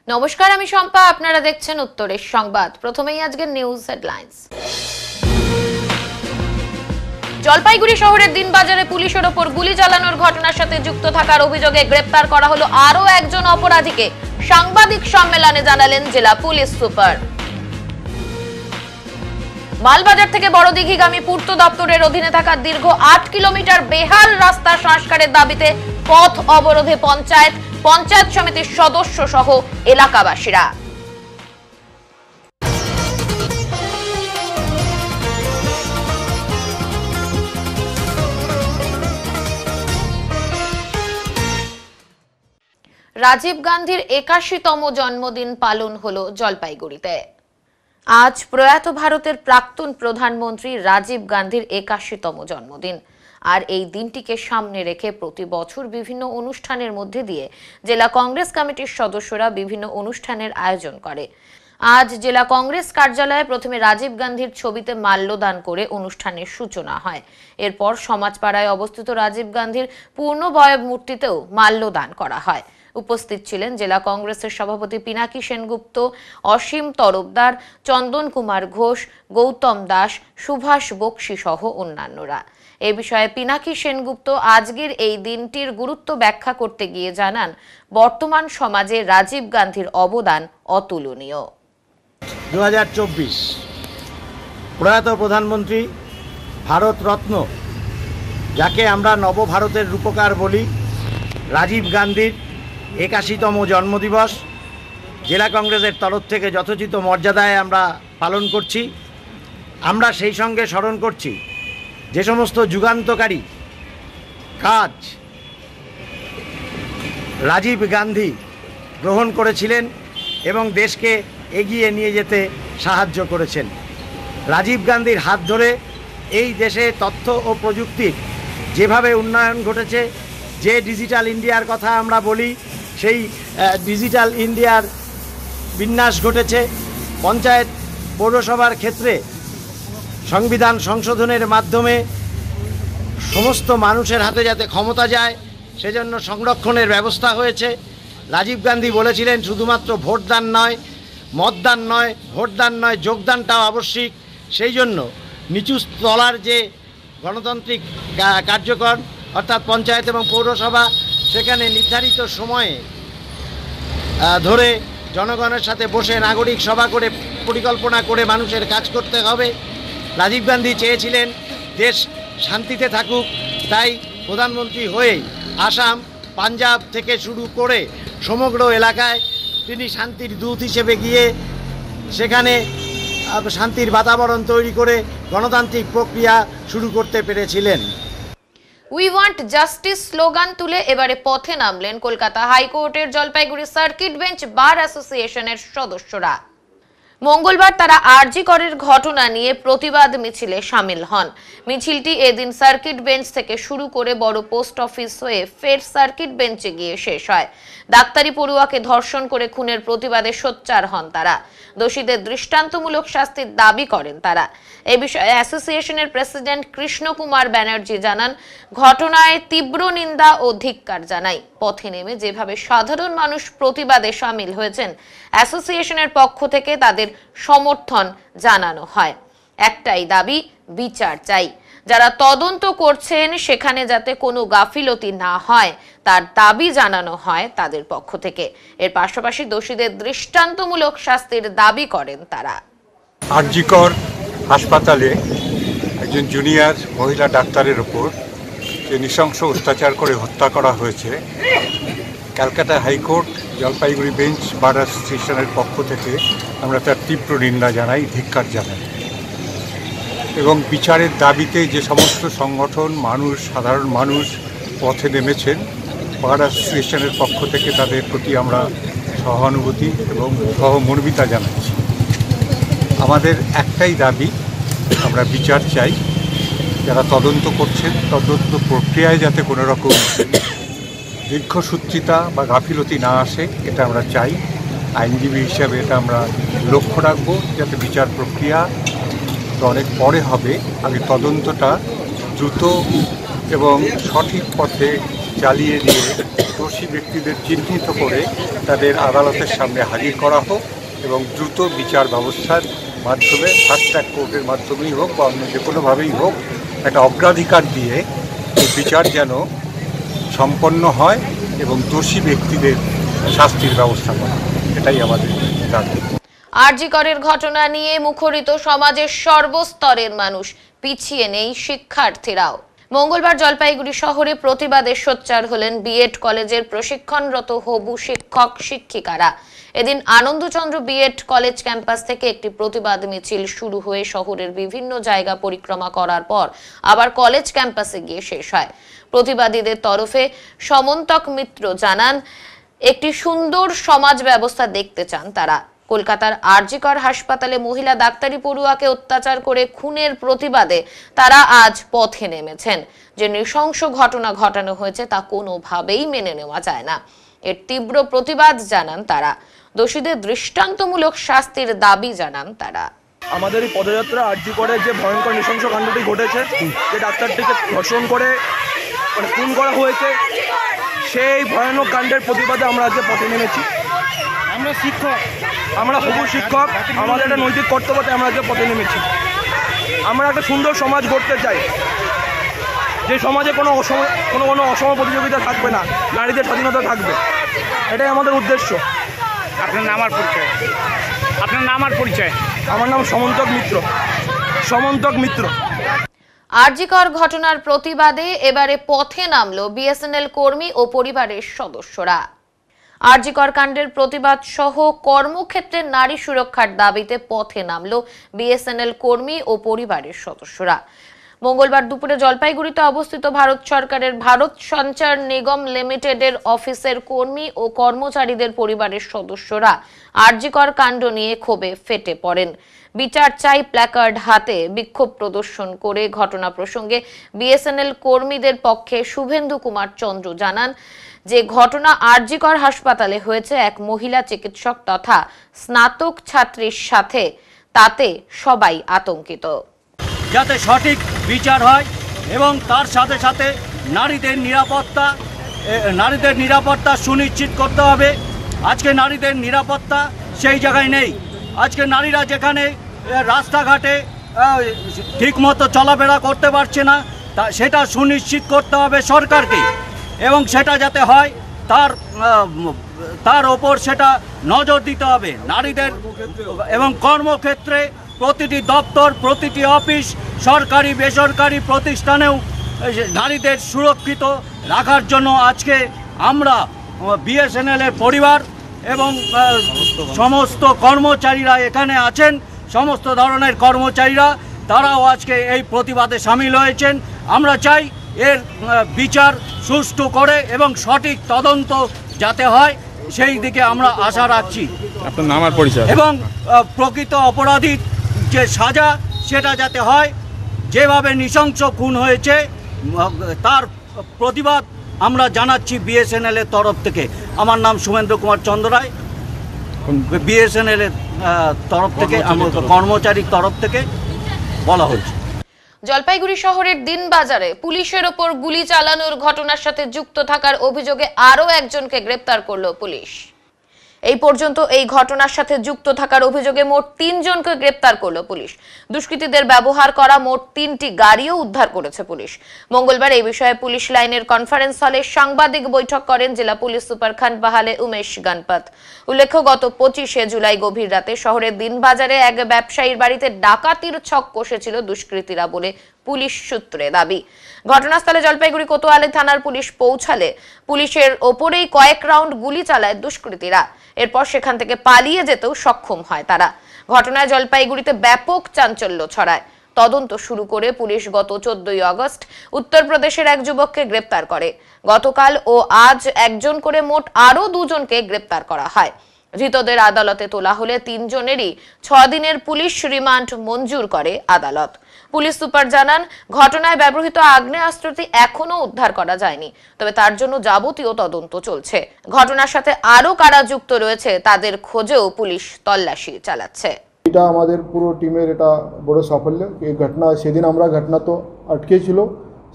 নমস্কার, আমি শম্পা। আপনারা দেখছেন উত্তরের সংবাদ। প্রথমেই আজকের নিউজ হেডলাইন্স। জলপাইগুড়ি শহরের দিনবাজারে পুলিশের ওপর গুলি চালানোর ঘটনার সাথে যুক্ত থাকার অভিযোগে গ্রেপ্তার করা হলো আরও একজন অপরাধীকে। সাংবাদিক সম্মেলনে জানালেন জেলা পুলিশ সুপার। মালবাজার থেকে বড়দিঘিগামী পূর্ত দপ্তরের অধীনে থাকা দীর্ঘ ৮ কিলোমিটার বেহাল রাস্তা সংস্কারের দাবিতে পথ অবরোধে পঞ্চায়েত সমিতির সদস্য সহ এলাকাবাসীরা। রাজীব গান্ধীর ৮১তম জন্মদিন পালন হলো জলপাইগুড়িতে। আজ প্রয়াত ভারতের প্রাক্তন প্রধানমন্ত্রী রাজীব গান্ধীর ৮১তম জন্মদিন। আর এই দিনটিকে সামনে রেখে প্রতি বছর বিভিন্ন অনুষ্ঠানের মধ্যে দিয়ে জেলা কংগ্রেস কমিটির সদস্যরা বিভিন্ন অনুষ্ঠানের আয়োজন করে। আজ জেলা কংগ্রেস কার্যালয়ে প্রথমে রাজীব গান্ধীর ছবিতে মাল্যদান করে অনুষ্ঠানের সূচনা হয়। এরপর সমাজপাড়ায় অবস্থিত রাজীব গান্ধীর পূর্ণবয়ব মূর্তিতেও মাল্যদান করা হয়। উপস্থিত ছিলেন জেলা কংগ্রেসের সভাপতি পিনাকি সেনগুপ্ত, অসীম তরফদার, চন্দন কুমার ঘোষ, গৌতম দাস, সুভাষ বক্সি সহ অন্যান্যরা। এ বিষয়ে পিনাকি সেনগুপ্ত আজকের এই দিনটির গুরুত্ব ব্যাখ্যা করতে গিয়ে জানান, বর্তমান সমাজে রাজীব গান্ধীর অবদান অতুলনীয়। 2024 প্রয়াত প্রধানমন্ত্রী, ভারত রত্ন, যাকে আমরা নবভারতের রূপকার বলি, রাজীব গান্ধীর ৮১তম জন্মদিবস জেলা কংগ্রেসের তরফ থেকে যথোচিত মর্যাদায় আমরা পালন করছি। আমরা সেই সঙ্গে স্মরণ করছি যে সমস্ত যুগান্তকারী কাজ রাজীব গান্ধী গ্রহণ করেছিলেন এবং দেশকে এগিয়ে নিয়ে যেতে সাহায্য করেছেন। রাজীব গান্ধীর হাত ধরে এই দেশে তথ্য ও প্রযুক্তির যেভাবে উন্নয়ন ঘটেছে, যে ডিজিটাল ইন্ডিয়ার কথা আমরা বলি, সেই ডিজিটাল ইন্ডিয়ার বিন্যাস ঘটেছে। পঞ্চায়েত পৌরসভার ক্ষেত্রে সংবিধান সংশোধনের মাধ্যমে সমস্ত মানুষের হাতে যাতে ক্ষমতা যায় সেজন্য সংরক্ষণের ব্যবস্থা হয়েছে। রাজীব গান্ধী বলেছিলেন শুধুমাত্র ভোটদান নয়, মতদান নয়, ভোটদান নয়, যোগদানটাও আবশ্যিক। সেই জন্য নিচু তলার যে গণতান্ত্রিক কার্যক্রম অর্থাৎ পঞ্চায়েত এবং পৌরসভা, সেখানে নির্ধারিত সময়ে ধরে জনগণের সাথে বসে নাগরিক সভা করে পরিকল্পনা করে মানুষের কাজ করতে হবে। রাজীব গান্ধী চেয়েছিলেন দেশ শান্তিতে থাকুক, তাই প্রধানমন্ত্রী হয়েই আসাম, পাঞ্জাব থেকে শুরু করে সমগ্র এলাকায় তিনি শান্তির দূত হিসেবে গিয়ে সেখানে শান্তির বাতাবরণ তৈরি করে গণতান্ত্রিক প্রক্রিয়া শুরু করতে পেরেছিলেন। উই ওয়ান্ট জাস্টিস স্লোগান তুলে এবারে পথে নামলেন কলকাতা হাইকোর্টের জলপাইগুড়ি সার্কিট বেঞ্চ বার অ্যাসোসিয়েশনের সদস্যরা। মঙ্গলবার তারা আরজি করের ঘটনা নিয়ে প্রতিবাদ মিছিলে সামিল হন। মিছিলটি এদিন সার্কিট বেঞ্চ থেকে শুরু করে বড় পোস্ট অফিস হয়ে ফের সার্কিট বেঞ্চে গিয়ে শেষ হয়। ডাক্তারি পড়ুয়াকে ধর্ষণ করে খুনের প্রতিবাদে সোচ্চার হন তারা। দোষীদের দৃষ্টান্তমূলক শাস্তির দাবি করেন তারা। এ বিষয়ে অ্যাসোসিয়েশনের প্রেসিডেন্ট কৃষ্ণ কুমার ব্যানার্জি জানান, ঘটনায় তীব্র নিন্দা ও ধিক্কার জানাই। পথে নেমে যেভাবে সাধারণ মানুষ প্রতিবাদে সামিল হয়েছেন, অ্যাসোসিয়েশনের পক্ষ থেকে তাদের সমর্থন জানানো হয়। একটাই দাবি, বিচার চাই। যারা তদন্ত করছেন সেখানে যাতে কোনো গাফিলতি না হয় তার দাবি জানানো হয় তাদের পক্ষ থেকে। এর পাশাপাশি দোষীদের দৃষ্টান্তমূলক শাস্তির দাবি করেন তারা। আরজি কর হাসপাতালে একজন জুনিয়র মহিলা ডাক্তারের উপর যে নৃশংস অত্যাচার করে হত্যা করা হয়েছে, ক্যালকাটা হাইকোর্ট জলপাইগুড়ি বেঞ্চ বার অ্যাসোসিয়েশনের পক্ষ থেকে আমরা তার তীব্র নিন্দা জানাই, ধিক্কার জানাই এবং বিচারের দাবিতে যে সমস্ত সংগঠন, মানুষ, সাধারণ মানুষ পথে নেমেছেন, বার অ্যাসোসিয়েশনের পক্ষ থেকে তাদের প্রতি আমরা সহানুভূতি এবং সহমর্মিতা জানাচ্ছি। আমাদের একটাই দাবি, আমরা বিচার চাই। যারা তদন্ত করছেন তদন্ত প্রক্রিয়ায় যাতে কোনো রকম দীর্ঘসূত্রিতা বা গাফিলতি না আসে, এটা আমরা চাই। আইনজীবী হিসাবে এটা আমরা লক্ষ্য রাখবো, যাতে বিচার প্রক্রিয়া তো অনেক পরে হবে, আগে তদন্তটা দ্রুত এবং সঠিক পথে চালিয়ে দিয়ে দোষী দোষী ব্যক্তিদের চিহ্নিত করে তাদের আদালতের সামনে হাজির করা হোক এবং দ্রুত বিচার ব্যবস্থার মাধ্যমে ফাস্ট ট্র্যাক কোর্টের মাধ্যমেই হোক বা অন্য যে কোনোভাবেই হোক একটা অগ্রাধিকার দিয়ে এই বিচার যেন সম্পন্ন হয় এবং দোষী ব্যক্তিদের শাস্তির ব্যবস্থা করা, এটাই আমাদের দাবি। আরজি করের ঘটনা নিয়ে মুখরিত সমাজের সর্বস্তরের মানুষ, পিছিয়ে নেই শিক্ষার্থীরাও। মঙ্গলবার জলপাইগুড়ি শহরে প্রতিবাদে সোচ্চার হলেন বিএড কলেজের প্রশিক্ষণরত হবু শিক্ষক শিক্ষিকারা। এদিন আনন্দচন্দ্র বিএড কলেজ ক্যাম্পাস থেকে একটি প্রতিবাদ মিছিল শুরু হয়ে শহরের বিভিন্ন জায়গা পরিক্রমা করার পর আবার কলেজ ক্যাম্পাসে গিয়ে শেষ হয়। প্রতিবাদীদের তরফে সমন্তক মিত্র জানান, একটি সুন্দর সমাজ ব্যবস্থা দেখতে চান তারা। কলকাতার আরজি কর হাসপাতালে মহিলা ডাক্তারি পড়ুয়াকে অত্যাচার করে খুনের প্রতিবাদে তারা আজ পথে নেমেছেন। যে নৃশংস ঘটনা ঘটানো হয়েছে তা কোনোভাবেই মেনে নেওয়া যায় না। এর তীব্র প্রতিবাদ জানান তারা। দোষীদের দৃষ্টান্তমূলক শাস্তির দাবি জানান তারা। আমাদের এই পদযাত্রা আরজি করে যে ভয়ঙ্কর নৃশংস কাণ্ডটি ঘটেছে, যে ডাক্তারটিকে ধর্ষণ করে খুন করা হয়েছে, সেই ভয়ানক কাণ্ডের প্রতিবাদে আমরা আজকে পথে নেমেছি। আমরা হবু শিক্ষক, আমাদের একটা নৈতিক কর্তব্যতে আমরা আজকে পথে নেমেছি। আমরা একটা সুন্দর সমাজ গড়তে চাই, যে সমাজে কোনো অসম প্রতিযোগিতা থাকবে না, নারীদের স্বাধীনতা থাকবে, এটাই আমাদের উদ্দেশ্য। আপনার নাম আর পরিচয়? আপনার নাম আর পরিচয়? আমার নাম সমন্তক মিত্র। আরজি কর ঘটনার প্রতিবাদে এবারে পথে নামলো বিএসএনএল কর্মী ও পরিবারের সদস্যরা। আরজি কর কাণ্ডের প্রতিবাদ সহ কর্মক্ষেত্রে নারী সুরক্ষার দাবিতে পথে নামলো বিএসএনএল কর্মী ও পরিবারের সদস্যরা। মঙ্গলবার দুপুরে জলপাইগুড়িতে অবস্থিত ভারত সরকারের ভারত সঞ্চার নিগম লিমিটেডের অফিসের কর্মী ও কর্মচারীদের পরিবারের সদস্যরা আরজি কর কাণ্ড নিয়ে ক্ষোভে ফেটে পড়েন। বিচার চাই প্ল্যাকার্ড হাতে বিক্ষোভ প্রদর্শন করে ঘটনা প্রসঙ্গে বিএসএনএল কর্মীদের পক্ষে শুভেন্দু কুমার চন্দ্র জানান, যে ঘটনা আরজি কর হাসপাতালে হয়েছে এক মহিলা চিকিৎসক তথা স্নাতক ছাত্রীর সাথে, তাতে সবাই আতঙ্কিত। যাতে সঠিক বিচার হয় এবং তার সাথে সাথে নারীদের নিরাপত্তা সুনিশ্চিত করতে হবে। আজকে নারীদের নিরাপত্তা সেই জায়গায় নেই। আজকে নারীরা যেখানে রাস্তাঘাটে ঠিকমতো চলাফেরা করতে পারছে না, সেটা সুনিশ্চিত করতে হবে সরকারকে, এবং সেটা যাতে হয় তার ওপর সেটা নজর দিতে হবে। নারীদের এবং কর্মক্ষেত্রে প্রতিটি দপ্তর, প্রতিটি অফিস, সরকারি বেসরকারি প্রতিষ্ঠানেও নারীদের সুরক্ষিত রাখার জন্য আজকে আমরা বিএসএনএল-এর পরিবার এবং সমস্ত কর্মচারীরা এখানে আছেন, সমস্ত ধরনের কর্মচারীরা তারাও আজকে এই প্রতিবাদে সামিল হয়েছেন। আমরা চাই এর বিচার সুষ্ঠু করে এবং সঠিক তদন্ত যাতে হয়, সেই দিকে আমরা আশা রাখছি। আপনার নাম আর পরিচয়? এবং প্রকৃত অপরাধীর যে সাজা সেটা যাতে হয়, যেভাবে নৃশংস খুন হয়েছে তার প্রতিবাদ আমরা জানাচ্ছি বিএসএনএল-এর তরফ থেকে। আমার নাম শুভেন্দু কুমার চন্দ্র রায়, বিএসএনএল-এর তরফ থেকে, কর্মচারীর তরফ থেকে বলা হয়েছে। জলপাইগুড়ি শহরের দিনবাজারে পুলিশের ওপর গুলি চালানোর ঘটনার সাথে যুক্ত থাকার অভিযোগে আরও একজনকে গ্রেপ্তার করল পুলিশ। এই পর্যন্ত এই ঘটনার সাথে যুক্ত থাকার অভিযোগে মোট 3 জনকে গ্রেপ্তার করল পুলিশ। দুষ্কৃতীদের ব্যবহার করা মোট 3টি গাড়িও উদ্ধার করেছে পুলিশ। মঙ্গলবার এই বিষয়ে পুলিশ লাইনের কনফারেন্স হলে সাংবাদিক বৈঠক করেন জেলা পুলিশ সুপার খানবাহালে উমেশ গণপত। উল্লেখ্য, গত 25শে জুলাই গভীর রাতে শহরের দিনবাজারে এক ব্যবসায়ীর বাড়িতে ডাকাতির ছক কষেছিল দুষ্কৃতীরা বলে পুলিশ সূত্রে দাবি। ঘটনাস্থলে জলপাইগুড়ি কোতোয়ালি থানার পুলিশ পৌঁছালে পুলিশের ওপরেই কয়েক রাউন্ড গুলি চালায় দুষ্কৃতীরা। এরপর সেখান থেকে পালিয়ে যেতেও সক্ষম হয় তারা। ঘটনায় জলপাইগুড়িতে ব্যাপক চাঞ্চল্য ছড়ায়। তদন্ত শুরু করে পুলিশ গত 14ই আগস্ট উত্তরপ্রদেশের এক যুবককে গ্রেপ্তার করে। গতকাল ও আজ একজন করে মোট আরও 2 জনকে গ্রেপ্তার করা হয়। ধৃতদের আদালতে তোলা হলে 3 জনেরই 6 দিনের পুলিশ রিমান্ড মঞ্জুর করে আদালত। পুলিশ সুপার জানান, ঘটনায় ব্যবহৃত আগ্নেয়াস্ত্রটি এখনো উদ্ধার করা যায়নি, তবে তার জন্য যাবতীয় তদন্ত চলছে। ঘটনার সাথে আরো কারা যুক্ত রয়েছে তাদের খোঁজেও পুলিশ তল্লাশি চালাচ্ছে। এটা আমাদের পুরো টিমের এটা বড় সাফল্য। এই ঘটনা সেদিন আমরা ঘটনা তো আটকে ছিল,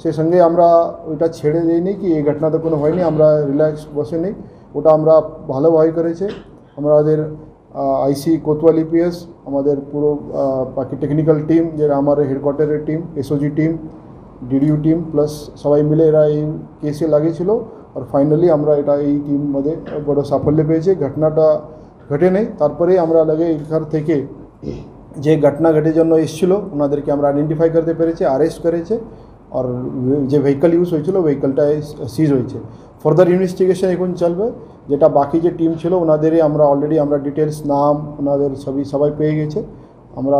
সেই সঙ্গে আমরা ওইটা ছেড়ে দিইনি কি এই ঘটনা তো কোনো হয়নি, আমরা রিল্যাক্স বসে নেই, ওটা আমরা ভালোভাবে করেছে। আমাদের আইসি কোতোয়ালি পিএস, আমাদের পুরো বাকি টেকনিক্যাল টিম, যেটা আমার হেডকোয়ার্টারের টিম, এসওজি টিম, ডিডিউ টিম প্লাস সবাই মিলে এরা এই কেসে লাগিয়েছিল। আর ফাইনালি আমরা এটা এই টিম মধ্যে বড় সাফল্য পেয়েছে। ঘটনাটা ঘটে নেই, তারপরে আমরা লাগে এখান থেকে যে ঘটনা ঘটের জন্য এসেছিলো ওনাদেরকে আমরা আইডেন্টিফাই করতে পেরেছি, অ্যারেস্ট করেছে। আর যে ভেহিকল ইউজ হয়েছিল ভেহিকলটা সিজ হয়েছে। ফার্দার ইনভেস্টিগেশন এখন চলবে, যেটা বাকি যে টিম ছিল ওনাদেরই আমরা অলরেডি আমরা ডিটেলস নাম ওনাদের সবাই পেয়ে গেছে। আমরা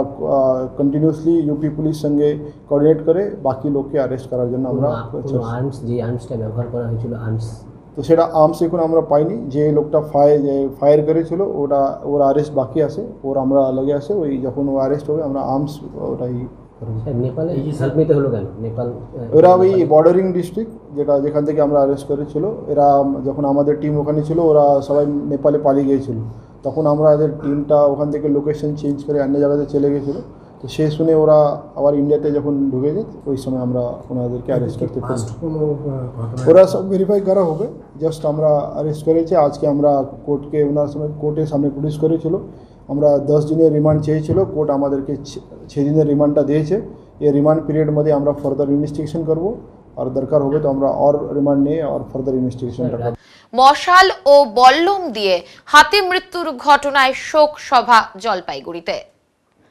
কন্টিনিউসলি ইউপি পুলিশ সঙ্গে কোঅর্ডিনেট করে বাকি লোককে অ্যারেস্ট করার জন্য আমরা আর্মস যে আর্মসটা ব্যবহার করা হয়েছিল আর্মস, তো সেটা আর্মস এখন আমরা পাইনি। যে লোকটা ফায়ার করেছিল ওর অ্যারেস্ট বাকি আছে, আমরা লেগে আছে। ওই যখন ও অ্যারেস্ট হবে আমরা আর্মস ওটাই। নেপালে হেল্প নিতে হলো কেন? নেপাল ওরা ওই বর্ডারিং ডিস্ট্রিক্ট যেখান থেকে আমরা অ্যারেস্ট করেছিল, এরা যখন আমাদের টিম ওখানে ছিল ওরা সবাই নেপালে পালিয়ে গিয়েছিল, তখন আমাদের টিমটা ওখান থেকে লোকেশন চেঞ্জ করে অন্য জায়গাতে চলে গেছিলো। তো সে শুনে ওরা আবার ইন্ডিয়াতে যখন ঢুকেছে ওই সময় আমরা ওনাদেরকে অ্যারেস্ট করতে পারি। ওরা সব ভেরিফাই করা হবে, জাস্ট আমরা অ্যারেস্ট করেছি। আজকে আমরা কোর্টের সামনে পুলিশ করেছিল। আমরা 10 দিনের রিমান্ড চেয়েছিল, কোর্ট আমাদেরকে 6 দিনের রিমান্ডটা দিয়েছে। এই রিমান্ড পিরিয়ড মধ্যে আমরা ফার্দার ইনভেস্টিগেশন করব, আর দরকার হবে তো আমরা আর রিমান্ড নিয়ে আর ফার্দার ইনভেস্টিগেশনটা করব। মশাল ও বল্লম দিয়ে হাতি মৃত্যুর ঘটনায় শোক সভা জলপাইগুড়িতে।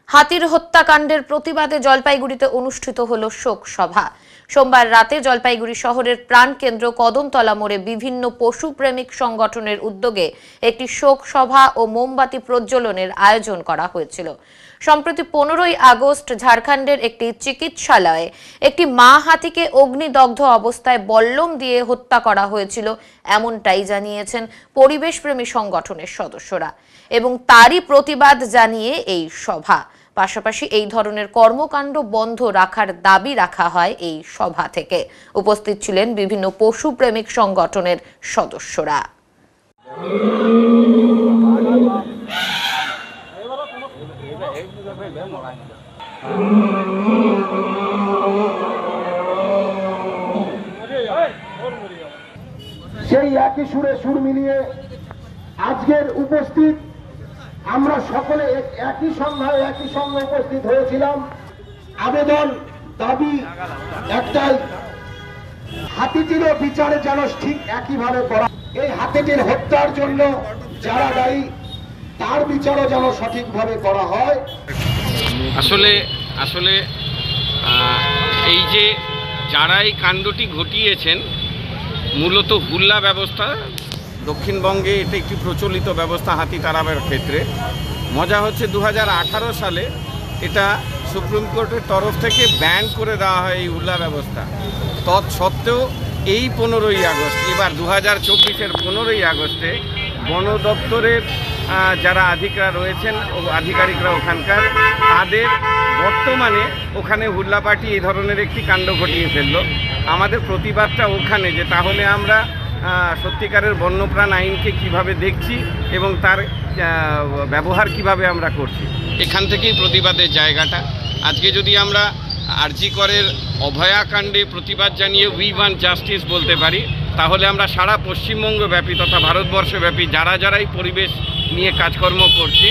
হাতির হত্যাকাণ্ডের প্রতিবাদে জলপাইগুড়িতে অনুষ্ঠিত হলো শোক সভা। সোমবার রাতে জলপাইগুড়ি শহরের প্রাণকেন্দ্র কদমতলা মোড়ে বিভিন্ন পশুপ্রেমিক সংগঠনের উদ্যোগে একটি শোক সভা ও মোমবাতি প্রজ্বলনের আয়োজন করা হয়েছিল। সম্প্রতি 15ই আগস্ট ঝাড়খণ্ডের একটি চিকিৎসালয়ে একটি মা হাতিকে অগ্নিদগ্ধ অবস্থায় বল্লম দিয়ে হত্যা করা হয়েছিল, এমনটাই জানিয়েছেন পরিবেশপ্রেমী সংগঠনের সদস্যরা, এবং তারই প্রতিবাদ জানিয়ে এই সভা। পাশাপাশি এই ধরনের কর্মকাণ্ড বন্ধ রাখার দাবি রাখা হয় এই সভা থেকে। উপস্থিত ছিলেন বিভিন্ন পশুপ্রেমিক সংগঠনের সদস্যরা। সেই একই সুরে সুর মিলিয়ে আজকের উপস্থিত আমরা সকলে একই সন্ধ্যায় একই সঙ্গে উপস্থিত হয়েছিলাম। আবেদন দাবি একটাই, হাতিটির বিচারে যেন ঠিক একইভাবে করা, এই হাতিটির হত্যার জন্য যারা দায়ী তার বিচারও যেন সঠিকভাবে করা হয়। আসলে এই যে যারা এই কাণ্ডটি ঘটিয়েছেন মূলত হুল্লা ব্যবস্থা, দক্ষিণবঙ্গে এটা একটি প্রচলিত ব্যবস্থা হাতি তাড়াবার ক্ষেত্রে। মজা হচ্ছে 2018 সালে এটা সুপ্রিম কোর্টের তরফ থেকে ব্যান করে দেওয়া হয় এই হুল্লা ব্যবস্থা। তৎসত্ত্বেও এই 15ই আগস্ট, এবার 2024-এর 15ই আগস্টে বন দপ্তরের যারা আধিকারিকরা ওখানকার, তাদের বর্তমানে ওখানে হুল্লা পার্টি এই ধরনের একটি কাণ্ড ঘটিয়ে ফেলল। আমাদের প্রতিবাদটা ওখানে যে তাহলে আমরা সত্যিকারের বন্যপ্রাণ আইনকে কিভাবে দেখছি এবং তার ব্যবহার কিভাবে আমরা করছি, এখান থেকেই প্রতিবাদের জায়গাটা। আজকে যদি আমরা আরজি করের অভয়াকাণ্ডে প্রতিবাদ জানিয়ে উই ওয়ান্ট জাস্টিস বলতে পারি, তাহলে আমরা সারা পশ্চিমবঙ্গ ব্যাপী তথা ভারতবর্ষব্যাপী যারাই পরিবেশ নিয়ে কাজকর্ম করছে,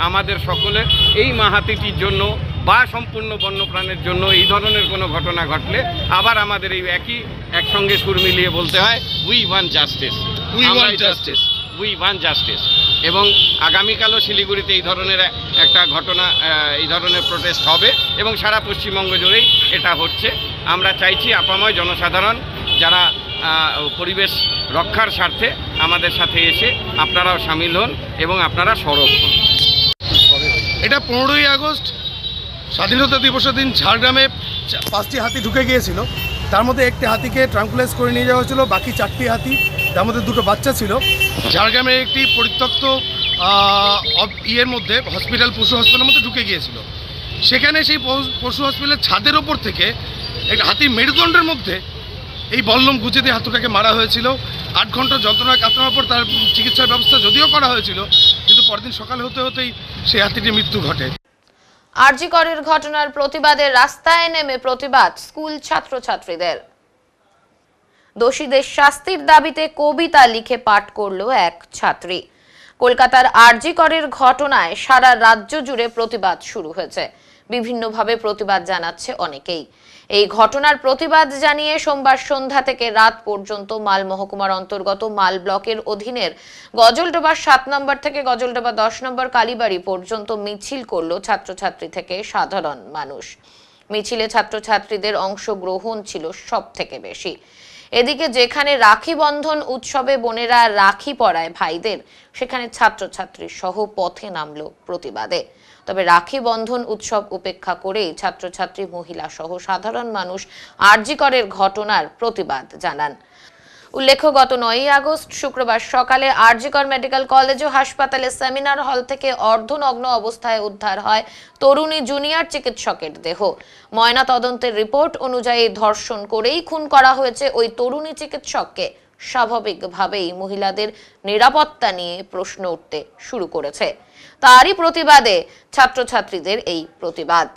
আমাদের সকলের এই মাহাতিটির জন্য বা সম্পূর্ণ বন্যপ্রাণের জন্য এই ধরনের কোনো ঘটনা ঘটলে আবার আমাদের এই একসঙ্গে সুর মিলিয়ে বলতে হয় we want justice, we want justice. এবং আগামীকালও শিলিগুড়িতে এই ধরনের একটা ঘটনা, এই ধরনের প্রোটেস্ট হবে এবং সারা পশ্চিমবঙ্গ জুড়েই এটা হচ্ছে। আমরা চাইছি আপাময় জনসাধারণ যারা পরিবেশ রক্ষার স্বার্থে আমাদের সাথে এসে আপনারাও সামিল হন এবং আপনারা সরব হন। এটা 15ই আগস্ট স্বাধীনতা দিবসের দিন ঝাড়গ্রামে 5টি হাতি ঢুকে গিয়েছিল। তার মধ্যে একটি হাতিকে ট্রাঙ্কুলাইজ করে নিয়ে যাওয়া হয়েছিল, বাকি 4টি হাতি, তার মধ্যে 2টো বাচ্চা ছিল। ঝাড়গ্রামের একটি পরিত্যক্ত মধ্যে পশু হসপিটালের মধ্যে ঢুকে গিয়েছিল। সেখানে সেই পশু হসপিটালের ছাদের ওপর থেকে একটা হাতির মেরুদণ্ডের মধ্যে এই বল্লম গুঁজে দিয়ে হাতুটাকে মারা হয়েছিল। 8 ঘন্টা যন্ত্রণা কাতরানোর পর তার চিকিৎসার ব্যবস্থা যদিও করা হয়েছিল, কিন্তু পরদিন সকাল হতেই সেই হাতিটির মৃত্যু ঘটে। আরজি করের ঘটনার প্রতিবাদে রাস্তায় নেমে প্রতিবাদ স্কুল ছাত্রছাত্রীদের। দোষীদের শাস্তির দাবিতে কবিতা লিখে পাঠ করল এক ছাত্রী। কলকাতার আরজি করের ঘটনায় সারা রাজ্য জুড়ে প্রতিবাদ শুরু হয়েছে। বিভিন্নভাবে প্রতিবাদ জানাচ্ছে অনেকেই। এই ঘটনার প্রতিবাদ জানিয়ে সোমবার সন্ধ্যা থেকে রাত পর্যন্ত মাল মহকুমার অন্তর্গত মাল ব্লকের অধীনের গজলডোবা 7 নম্বর থেকে গজলডোবা 10 নম্বর কালীবাড়ি পর্যন্ত মিছিল করল ছাত্রছাত্রী থেকে সাধারণ মানুষ। মিছিলে ছাত্রছাত্রীদের অংশগ্রহণ ছিল সব থেকে বেশি। এদিকে যেখানে রাখি বন্ধন উৎসবে বোনেরা রাখি পরায় ভাইদের, সেখানে ছাত্রছাত্রী সহ পথে নামলো প্রতিবাদে। তবে রাখি বন্ধন উৎসব উপেক্ষা করেই ছাত্রছাত্রী, মহিলা সহ সাধারণ মানুষ আরজি করের ঘটনার প্রতিবাদ জানান। উল্লেখ্য, গত 9 আগস্ট শুক্রবার সকালে আরজি কর মেডিকেল কলেজ ও হাসপাতালে সেমিনার হল থেকে অর্ধনগ্ন অবস্থায় উদ্ধার হয় তরুণী জুনিয়র চিকিৎসকের দেহ। ময়না তদন্তের রিপোর্ট অনুযায়ী ধর্ষণ করেই খুন করা হয়েছে ওই তরুণী চিকিৎসককে। স্বাভাবিকভাবেই মহিলাদের নিরাপত্তা নিয়ে প্রশ্ন উঠতে শুরু করেছে। তারই প্রতিবাদে ছাত্রছাত্রীদের এই প্রতিবাদ।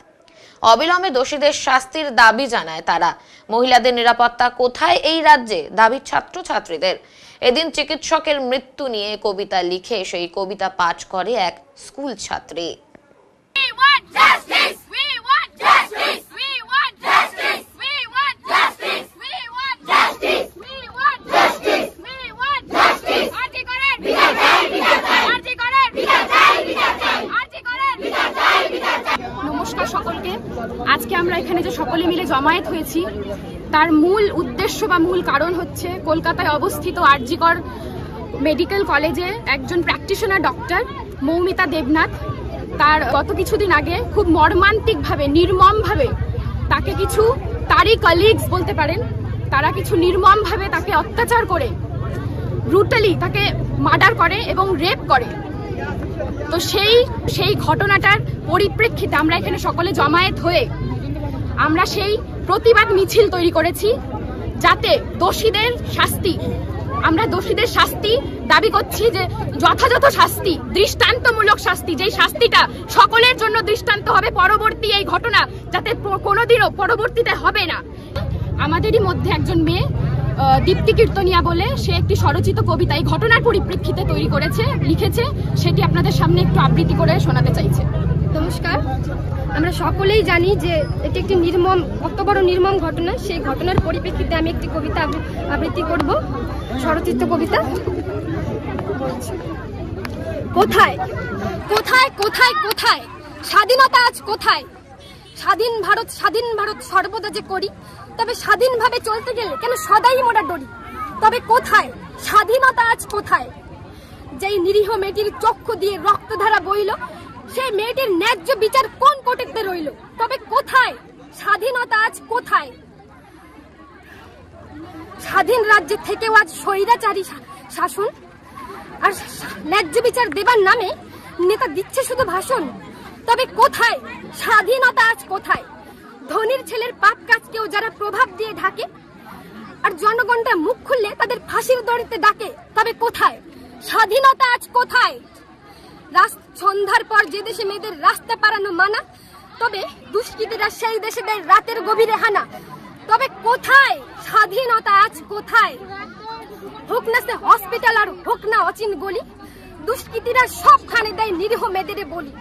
অবিলম্বে দোষীদের শাস্তির দাবি জানায় তারা। মহিলাদের নিরাপত্তা কোথায় এই রাজ্যে, দাবি ছাত্রছাত্রীদের। এদিন চিকিৎসকের মৃত্যু নিয়ে কবিতা লিখে সেই কবিতা পাঠ করে এক স্কুল ছাত্রী। নমস্কার সকলকে। আজকে আমরা এখানে যে সকলে মিলে জমায়েত হয়েছি তার মূল উদ্দেশ্য বা মূল কারণ হচ্ছে কলকাতায় অবস্থিত আরজি কর মেডিকেল কলেজে একজন প্র্যাকটিশনার ডক্টর মৌমিতা দেবনাথ, তার গত কিছুদিন আগে খুব মর্মান্তিকভাবে, নির্মমভাবে তাকে কিছু তারই কলিগস বলতে পারেন, তারা কিছু নির্মমভাবে তাকে অত্যাচার করে ব্রুটালি তাকে মার্ডার করে এবং রেপ করে। তো সেই ঘটনাটার পরিপ্রেক্ষিতে আমরা এখানে সকলে জমায়েত হয়ে আমরা সেই প্রতিবাদ মিছিল তৈরি করেছি, যাতে আমরা দোষীদের শাস্তি দাবি করছি, যে যথাযথ শাস্তি, দৃষ্টান্তমূলক শাস্তি, যেই শাস্তিটা সকলের জন্য দৃষ্টান্ত হবে, পরবর্তী এই ঘটনা যাতে কোনোদিনও পরবর্তীতে হবে না। আমাদেরই মধ্যে একজন মেয়ে দীপ্তি কীর্তনিয়া বলে, সে একটি স্বরচিত কবিতা এই ঘটনার পরিপ্রেক্ষিতে তৈরি করেছে, লিখেছে, সেটি আপনাদের সামনে একটু আবৃত্তি করে শোনাতে চাইছে। নমস্কার। আমরা সকলেই জানি যে এটি একটি নির্মম, কত বড় নির্মম ঘটনা। সেই ঘটনার পরিপ্রেক্ষিতে আমি একটি কবিতা আবৃত্তি করব, স্বরচিত কবিতা। কোথায় কোথায় কোথায় কোথায় স্বাধীনতা আজ কোথায়? স্বাধীন ভারত সর্বদা যে করি, তবে স্বাধীনভাবে চলতে গেলে কেন সদাই মোরা ডরি? তবে কোথায় স্বাধীনতা আজ কোথায়? যেই নিরীহ মেয়েটির চক্ষু দিয়ে রক্তধারা বইল, সেই মেয়েটির ন্যায্য বিচার কোন কোটিতে রইল? তবে কোথায় স্বাধীনতা আজ কোথায়? স্বাধীন রাজ্যে থেকেও আজ স্বৈরাচারী শাসন, আর ন্যায্য বিচার দেবার নামে নেতা দিচ্ছে শুধু ভাষণ। তবে কোথায় স্বাধীনতা আজ কোথায়? ধনীর ছেলের পাপ কাজকেও যারা প্রভাব দিয়ে ঢাকে, আর জনগণটা মুখ খুললে তাদের ফাঁসির দড়িতে ডাকে। তবে কোথায় স্বাধীনতা আজ কোথায়? সন্ধ্যার পর যে দেশে মেয়েদের রাস্তা পারানো মানা, তবে দুষ্কৃতীরা সেই দেশে দেয় রাতের গভীরে হানা। তবে কোথায় স্বাধীনতা আজ কোথায়? হোক না সে হসপিটাল আর হোক না অচিন গলি, দুষ্কৃতীরা সবখানে দেয় নিরীহ মেয়েদের বলি।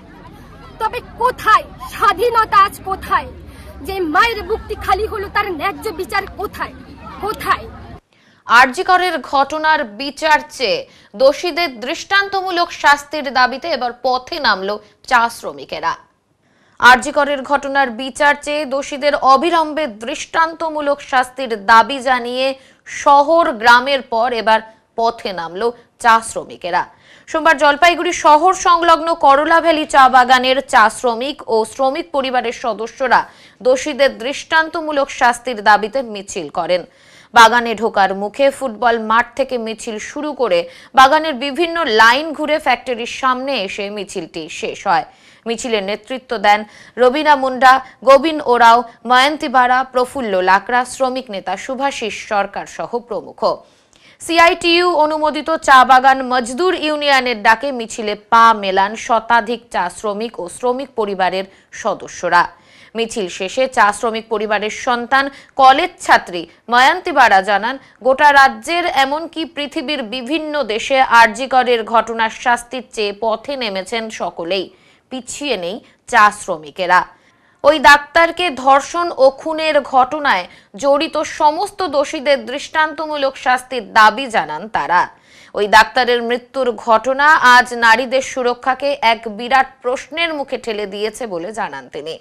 তবে কোথায় স্বাধীনতা আজ কোথায়? যে মায়ের বুকটি খালি হলো, তার ন্যায্য বিচার কোথায়? কোথায়? আরজি করের ঘটনার বিচার চেয়ে দোষীদের দৃষ্টান্তমূলক শাস্তির দাবিতে এবার পথে নামলো চা শ্রমিকেরা। আরজি করের ঘটনার বিচার চেয়ে দোষীদের অবিলম্বে দৃষ্টান্তমূলক শাস্তির দাবি জানিয়ে শহর গ্রামের পর এবার পথে নামলো চা শ্রমিকেরা। সোমবার জলপাইগুড়ি শহর সংলগ্ন করলা ভ্যালি চা বাগানের চা শ্রমিক ও শ্রমিক পরিবারের সদস্যরা দোষীদের দৃষ্টান্তমূলক শাস্তির দাবিতে মিছিল করেন। বাগানে ঢোকার মুখে ফুটবল মাঠ থেকে মিছিল শুরু করে বাগানের বিভিন্ন লাইন ঘুরে ফ্যাক্টরির সামনে এসে মিছিলটি শেষ হয়। মিছিলের নেতৃত্ব দেন রবিনা মুন্ডা, গোবিন ওরাও, ময়ন্তী বারা, প্রফুল্ল লাকড়া, শ্রমিক নেতা শুভাশিস সরকার সহ প্রমুখ। সিআইটিইউ অনুমোদিত চা বাগান মজদুর ইউনিয়নের ডাকে মিছিলে পা মেলান শতাধিক চা শ্রমিক ও শ্রমিক পরিবারের সদস্যরা। মিছিল শেষে চা শ্রমিক পরিবারের সন্তান কলেজ ছাত্রী ময়ন্তী বারা জানান, গোটা রাজ্যের এমনকি পৃথিবীর বিভিন্ন দেশে আরজি করের ঘটনার শাস্তির চেয়ে পথে নেমেছেন সকলেই, পিছিয়ে নেই চা শ্রমিকেরা। ওই ডাক্তারকে ধর্ষণ ও খুনের ঘটনায় জড়িত সমস্ত দোষীদের দৃষ্টান্তমূলক শাস্তির দাবি জানান তারা। ওই ডাক্তারের মৃত্যুর ঘটনা আজ নারীদের সুরক্ষাকে এক বিরাট প্রশ্নের মুখে ঠেলে দিয়েছে বলে জানান তিনি।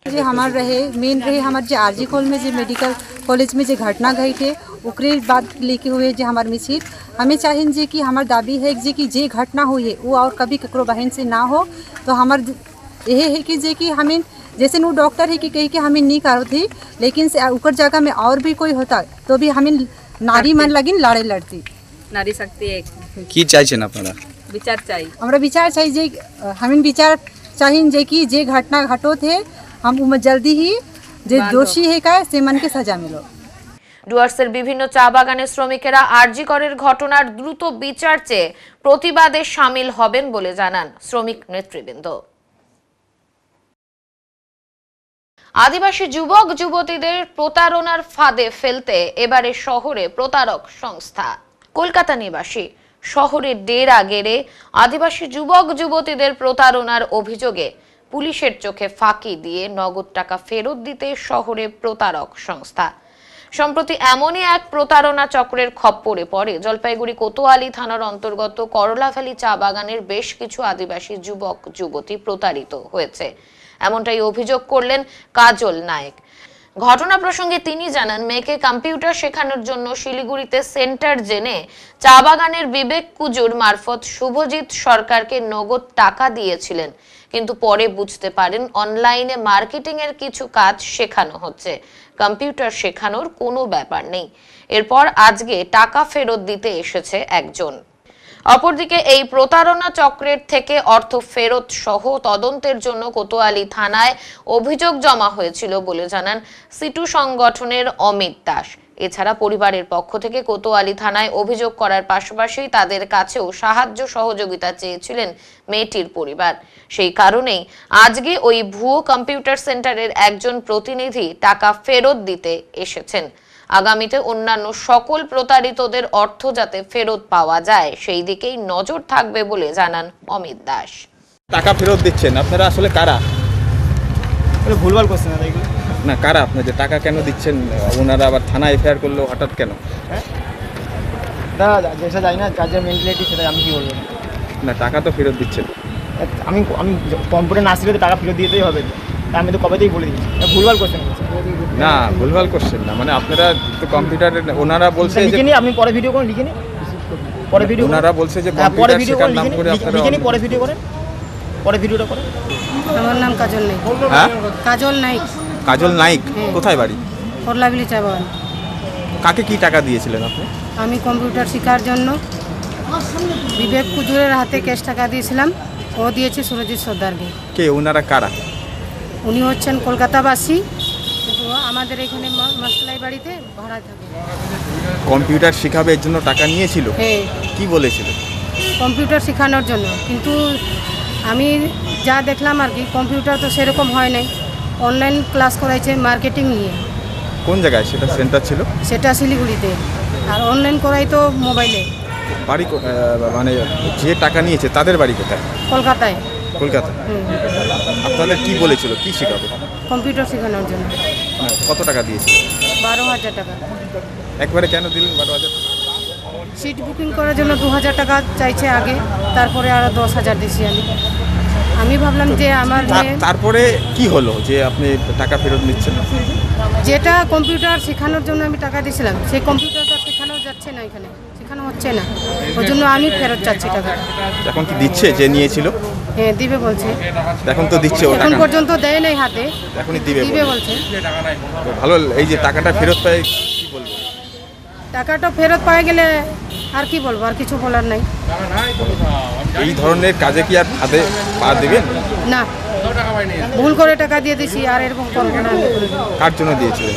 जे हमार रहे मेन रहे हमारे जो आरजी कॉलेज में जो मेडिकल कॉलेज में जो घटना घटी थे ओकरे बात लेके हुए जो हमार मिছিল हमें चाहिए जे कि हमार दाबी है जे कि जे घटना हुई है वो और कभी ककरो बहन से ना हो। तो हमार यही है कि जे कि हमें जैसे वो डॉक्टर है कि कही कि हमें नहीं करो थी, लेकिन से ऊपर जगह में और भी कोई होता तो भी हमें नारी मन लगिन लड़े लड़ती नारी शक्ति एक কি চাইছেন আপনারা? विचार चाहिए हमरा विचार चाहिए जे हमें विचार चाहिए जे कि जे घटना घटो थे हम उमें जल्दी ही जे दोषी है का से मन के सजा मिलो। ডুয়ার্সের বিভিন্ন চা বাগানের শ্রমিকেরা আরজি করের ঘটনার দ্রুত বিচার চেয়ে প্রতিবাদে সামিল হবেন বলে জানান শ্রমিক নেতৃবৃন্দ। আদিবাসী যুবক যুবতীদের প্রতারণার ফাঁদে ফেলতে এবারে শহরে প্রতারক সংস্থা। কলকাতা নিবাসী শহরে ডেরা গেড়ে আদিবাসী যুবক যুবতীদের প্রতারণার অভিযোগে পুলিশের চোখে ফাঁকি দিয়ে নগদ টাকা ফেরত দিতে শহরে প্রতারক সংস্থা। সম্প্রতি এমনই এক প্রতারণা চক্রের খপ্পরে পড়ে জলপাইগুড়ি কোতোয়ালি থানার অন্তর্গত করলাভ্যালি চা বাগানের বেশ কিছু আদিবাসী যুবক যুবতী প্রতারিত হয়েছে, এমনটাই অভিযোগ করলেন কাজল নায়েক। ঘটনা প্রসঙ্গে তিনি জানান, মেয়েকে কম্পিউটার শেখানোর জন্য শিলিগুড়িতে সেন্টার জেনে চা বাগানের বিবেক কুজুর মারফত শুভজিৎ সরকারকে নগদ টাকা দিয়েছিলেন, কিন্তু পরে বুঝতে পারেন অনলাইনে মার্কেটিং এর কিছু কাজ শেখানো হচ্ছে, কম্পিউটার শেখানোর কোনো ব্যাপার নেই। এরপর আজকে টাকা ফেরত দিতে এসেছে একজন। অপরদিকে এই প্রতারণা চক্রের থেকে অর্থ ফেরত সহ তদন্তের জন্য কোতোয়ালি থানায় অভিযোগ জমা হয়েছিল বলে জানান সিটু সংগঠনের অমিত দাস। এছাড়া পরিবারের পক্ষ থেকে কোতোয়ালি থানায় অভিযোগ করার পাশাপাশি তাদের কাছেও সাহায্য সহযোগিতা চেয়েছিলেন মেয়েটির পরিবার। সেই কারণেই আজকে ওই ভুয়ো কম্পিউটার সেন্টারের একজন প্রতিনিধি টাকা ফেরত দিতে এসেছেন। আগামীতে অন্যান্য সকল প্রতারিতদের অর্থ যাতে ফেরত পাওয়া যায় সেই দিকেই নজর থাকবে বলে জানান অমিত দাস। টাকা ফেরত দিচ্ছেন আপনারা আসলে কারা? ভুলভাল কোশ্চেন না, কারা আপনাদের টাকা কেন দিচ্ছেন? ওনারা আবার থানা এফআইআর করলো হঠাৎ কেন? দাদা যেটা জানি না কাজের মেন্টালিটি সেটা আমি কি বলবো না, টাকা তো ফেরত দিচ্ছেন। আমি কম্পিউটার না শিখলে টাকা ফেরত দিতেই হবে, আমি তো কবেতেই বলে দিচ্ছি। ভুলভাল কোশ্চেন না, ভুলভাল কোশ্চেন না, মানে আপনারা তো কম্পিউটারে ওনারা বলছে যে লিখে নি, আপনি পরে ভিডিও করুন, লিখে নি পরে ভিডিও। ওনারা বলছে যে পরে ভিডিও করুন, লিখে নি পরে ভিডিও করেন, পরে ভিডিওটা করেন। আমার নাম কাজল নাইক। হ্যাঁ, কাজল নাইক। কাজল নাইক, কোথায় বাড়ি? করলাভ্যালি চা বাগান। কাকে কি টাকা দিয়েছিলেন আপনি? আমি কম্পিউটার শেখার জন্য বিবেক কুজুরের হাতে ক্যাশ টাকা দিয়েছিলাম, ও দিয়েছে সুরজিৎ সর্দারকে। কে ওনারা কারা? উনি হচ্ছেন কলকাতাবাসী, কিন্তু আমাদের এখানে মাসলাই বাড়িতে ভাড়া থাকে। কম্পিউটার শেখাবে এর জন্য টাকা নিয়েছিল? হ্যাঁ। কি বলেছিল? কম্পিউটার শেখানোর জন্য, কিন্তু আমি যা দেখলাম আর কি কম্পিউটার তো সেরকম হয় নাই, অনলাইন ক্লাস করাইছে মার্কেটিং নিয়ে। কোন জায়গায় সেটা সেন্টার ছিল? সেটা শিলিগুড়িতে, আর অনলাইন করাই তো মোবাইলে। বাড়ি মানে যে টাকা নিয়েছে তাদের বাড়ি কোথায়? কলকাতায়। কলকাতা। আপনাদের কি বলেছিল, কি শেখাবে? কম্পিউটার শেখানোর জন্য। কত টাকা দিয়েছিল? 12,000 টাকা। একবারে কেন দিলেন 12,000 টাকা? সিট বুকিং করার জন্য 2,000 টাকা চাইছে আগে, তারপরে আরো 10,000 দিয়েছি আমি ভাবলাম যে আমার তারপরে কি হলো যে আপনি টাকা ফেরত নিচ্ছেন? যেটা কম্পিউটার শেখানোর জন্য আমি টাকা দিয়েছিলাম সেই কম্পিউটারটা শেখানো যাচ্ছে না, এখানে শেখানো হচ্ছে না, ওই জন্য আমি ফেরত চাচ্ছি টাকা। এখন কি দিচ্ছে যে নিয়েছিল? হ্যাঁ দিবে বলছে। এখন তো দিচ্ছে, এখন পর্যন্ত দেয় নাই হাতে, এখনই দিবে বলছে। ভালো, এই যে টাকাটা ফেরত পায় কি বলবো? টাকাটা ফেরত পাওয়া গেলে আর কি বলবো, আর কিছু বলার নাই। এই ধরনের কাজে কি আর হাতে পা দেবেন না? ভুল করে টাকা দিয়ে দিছি, আর এরকম করবো না। কার জন্য দিয়েছিলেন?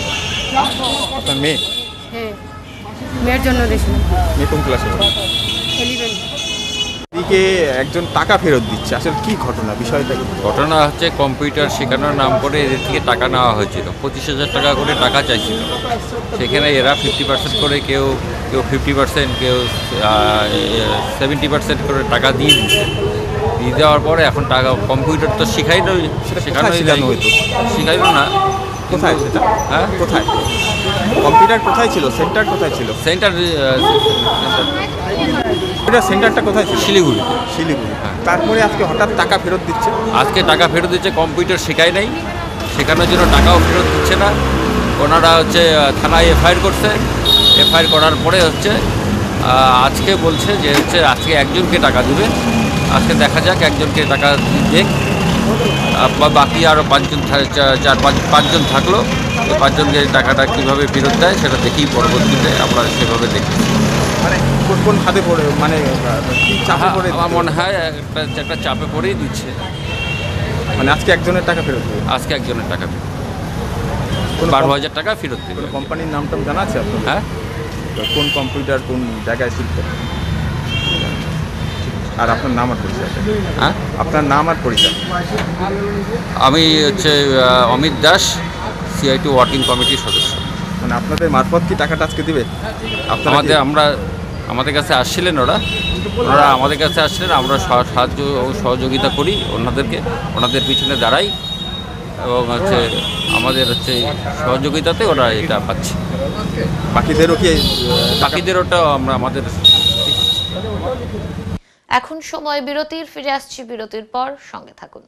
আপনার মেয়ে? হ্যাঁ, মেয়ের জন্য দিয়েছিলাম। মেয়ে কোন ক্লাসে? 11। এদিকে একজন টাকা ফেরত দিচ্ছে, আসলে কি ঘটনা, বিষয়টা কি? ঘটনা হচ্ছে কম্পিউটার শেখানোর নাম করে এদের থেকে টাকা নেওয়া হয়েছিল, 25,000 টাকা করে টাকা চাইছিল। সেখানে এরা 50% করে, কেউ 50%, কেউ 70% করে টাকা দিয়ে দিচ্ছে। দিয়ে দেওয়ার পরে এখন টাকা কম্পিউটার তো শেখানো হয়তো, শেখাইলো না। কোথায় সেটা? হ্যাঁ, কোথায় কম্পিউটার কোথায় ছিল? সেন্টার কোথায় ছিল? সেন্টারটা কোথায় ছিল? শিলিগুড়ি। হ্যাঁ। তারপরে আজকে হঠাৎ টাকা ফেরত দিচ্ছে। আজকে টাকা ফেরত দিচ্ছে, কম্পিউটার শেখায় নাই, শেখানোর জন্য টাকাও ফেরত দিচ্ছে না। ওনারা হচ্ছে থানায় এফআইআর করছে, এফআইআর করার পরে হচ্ছে আজকে বলছে যে হচ্ছে আজকে একজনকে টাকা দেবে। আজকে দেখা যাক, একজনকে টাকা দেখ, বাকি আরও 5জন থাকলো, ওই 5জনকে টাকাটা কীভাবে ফেরত দেয় সেটা দেখেই পরবর্তীতে আমরা সেভাবে দেখি। মানে কোন খাতে পড়ে, মানে চাপে পড়ে? আমার মনে হয় একটা চাপে পড়েই দিচ্ছে। মানে আজকে একজনের টাকা ফেরত দেবে? আজকে একজনের টাকা ফেরত, 12,000 টাকা ফেরত দেবে। কোম্পানির নামটা জানা আছে আপনার? হ্যাঁ, কোন কম্পিউটার কোন জায়গায় ছিল? আর আপনার নাম আর পরিচয়? হ্যাঁ, আপনার নাম আর পরিচয়? আমি হচ্ছে অমিত দাস, CIT ওয়ার্কিং কমিটির সদস্য। মানে আপনাদের মারফত কি টাকাটা আজকে দিবে? আমাদের কাছে আসছিলেন ওনারা আমাদের কাছে আসছিলেন, আমরা সাহায্য ও সহযোগিতা করি ওনাদেরকে, ওনাদের পিছনে দাঁড়াই এবং হচ্ছে আমাদের হচ্ছে সহযোগিতাতে ওরা এটা পাচ্ছে। বাকিদেরও আমরা আমাদের। এখন সময় বিরতির, ফিরে আসছি বিরতির পর, সঙ্গে থাকুন।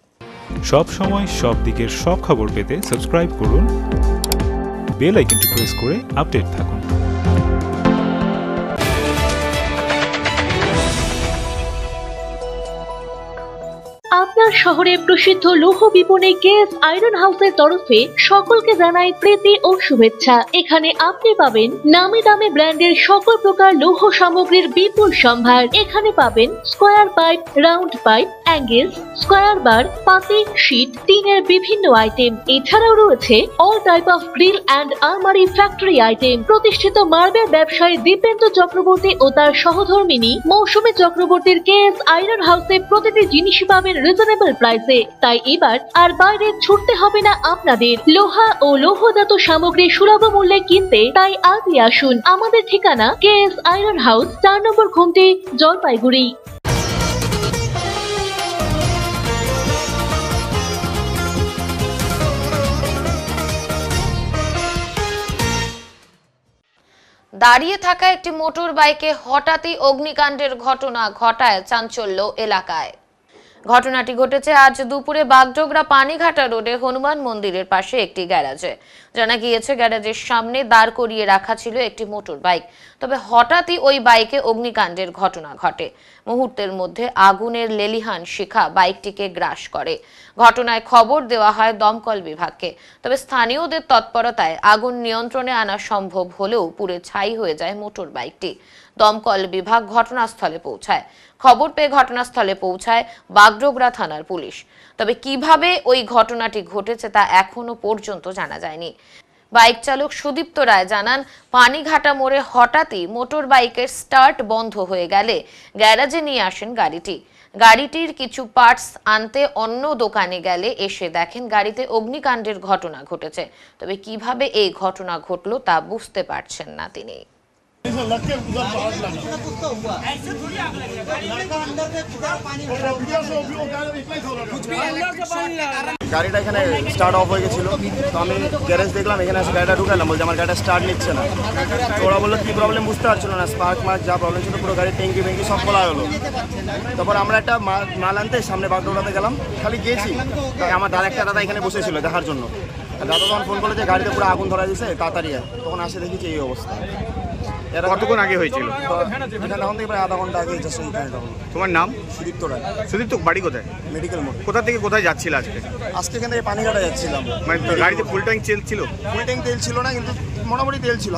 সব সময় সব দিকের সব খবর পেতে সাবস্ক্রাইব করুন, বেল আইকনটি প্রেস করে আপডেট থাকুন। আপনার শহরে প্রসিদ্ধ লৌহ বিপণী কেএস আয়রন হাউসের তরফে সকলকে জানাই প্রীতি ও শুভেচ্ছা। এখানে আপনি পাবেন নামি দামি ব্র্যান্ডের সকল প্রকার লৌহ সামগ্রীর বিপুল সম্ভার। এখানে পাবেন square pipe, round pipe, angles, square bar, পাতি, শীট, টিনের বিভিন্ন আইটেম। এছাড়াও রয়েছে all type of grill and আলমারি ফ্যাক্টরি আইটেম। প্রতিষ্ঠিত মার্বেল ব্যবসায়ী দীপেন্দ্র চক্রবর্তী ও তার সহধর্মিনী মৌসুমী চক্রবর্তীর কেএস আয়রন হাউসে প্রতিটি জিনিসই পাবেন রিজনেবল প্রাইসে। তাই এবার আর বাইরে ছুটতে হবে না আপনাদের। লোহা ও লৌহজাত সামগ্রী সুলভ মূল্যে কিনতে তাই আজই আসুন। আমাদের ঠিকানা কেএস আয়রন হাউস, 4 নম্বর ঘুমটি, জলপাইগুড়ি। দাঁড়িয়ে থাকা একটি মোটর বাইকে হঠাৎই অগ্নিকাণ্ডের ঘটনা ঘটায় চাঞ্চল্য এলাকায়। ঘটনাটি ঘটেছে আজ দুপুরে বাগডোগরা পানিঘাটা রোডে হনুমান মন্দিরের পাশে একটি গ্যারাজে। জানা গিয়েছে গ্যারাজের সামনে দাঁড় করিয়ে রাখা ছিল একটি মোটর বাইক, তবে হঠাৎই ওই বাইকে অগ্নিকাণ্ডের ঘটনা ঘটে। মুহূর্তের মধ্যে আগুনের লেলিহান শিখা বাইকটিকে গ্রাস করে। ঘটনায় খবর দেওয়া হয় দমকল বিভাগকে, তবে স্থানীয়দের তৎপরতায় আগুন নিয়ন্ত্রণে আনা সম্ভব হলেও পুড়ে ছাই হয়ে যায় মোটর বাইকটি। দমকল বিভাগ ঘটনাস্থলে পৌঁছায়। খবর পেয়ে ঘটনাস্থলে পৌঁছায় বাগডোগরা থানার পুলিশ, তবে কিভাবে ওই ঘটনাটি ঘটেছে তা এখনো পর্যন্ত জানা যায়নি। বাইক চালক সুদীপ্ত রায় জানান, পানিঘাটা মোড়ে হঠাৎই মোটর বাইকের স্টার্ট বন্ধ হয়ে গেলে গ্যারাজে নিয়ে আসেন গাড়িটি। গাড়িটির কিছু পার্টস আনতে অন্য দোকানে গেলে এসে দেখেন গাড়িতে অগ্নিকাণ্ডের ঘটনা ঘটেছে, তবে কিভাবে এই ঘটনা ঘটলো তা বুঝতে পারছেন না তিনি। গাড়িটা এখানে স্টার্ট অফ হয়ে গেছিলো, তো আমি গ্যারেজ দেখলাম, এখানে এসে গাড়িটা ঢুকালাম, বলছে আমার গাড়িটা স্টার্ট নিচ্ছে না। তো ওরা বললো কী প্রবলেম বুঝতে পারছিল না, স্পার্ক মার্ক যা প্রবলেম ছিল পুরো গাড়ির ট্যাঙ্কি ফ্যাঙ্কি সব খোলা হলো। তারপর আমরা একটা মাল আনতে সামনে বাগডোগরাতে গেলাম, খালি গিয়েছি, আমার একটা দাদা এখানে বসেছিল দেখার জন্য। দাদা তখন ফোন করলো যে গাড়িতে পুরো আগুন ধরা দিয়েছে তাড়াতাড়ি, তখন আসে দেখি যে এই অবস্থা। কতক্ষণ আগে হয়েছিল? এখানে তখন থেকে প্রায় আধা ঘন্টা আগে। তোমার নাম? সুদীপ্ত রায়। সুদীপ্ত, বাড়ি কোথায়? মেডিকেল মোড়। কোথা থেকে কোথায় যাচ্ছিল আজকে? আজকে এখান থেকে পানিঘাটা যাচ্ছিলাম। মানে গাড়িতে ফুল ট্যাঙ্ক তেল ছিল? ফুল ট্যাঙ্ক তেল ছিল না, কিন্তু মোটামুটি তেল ছিল,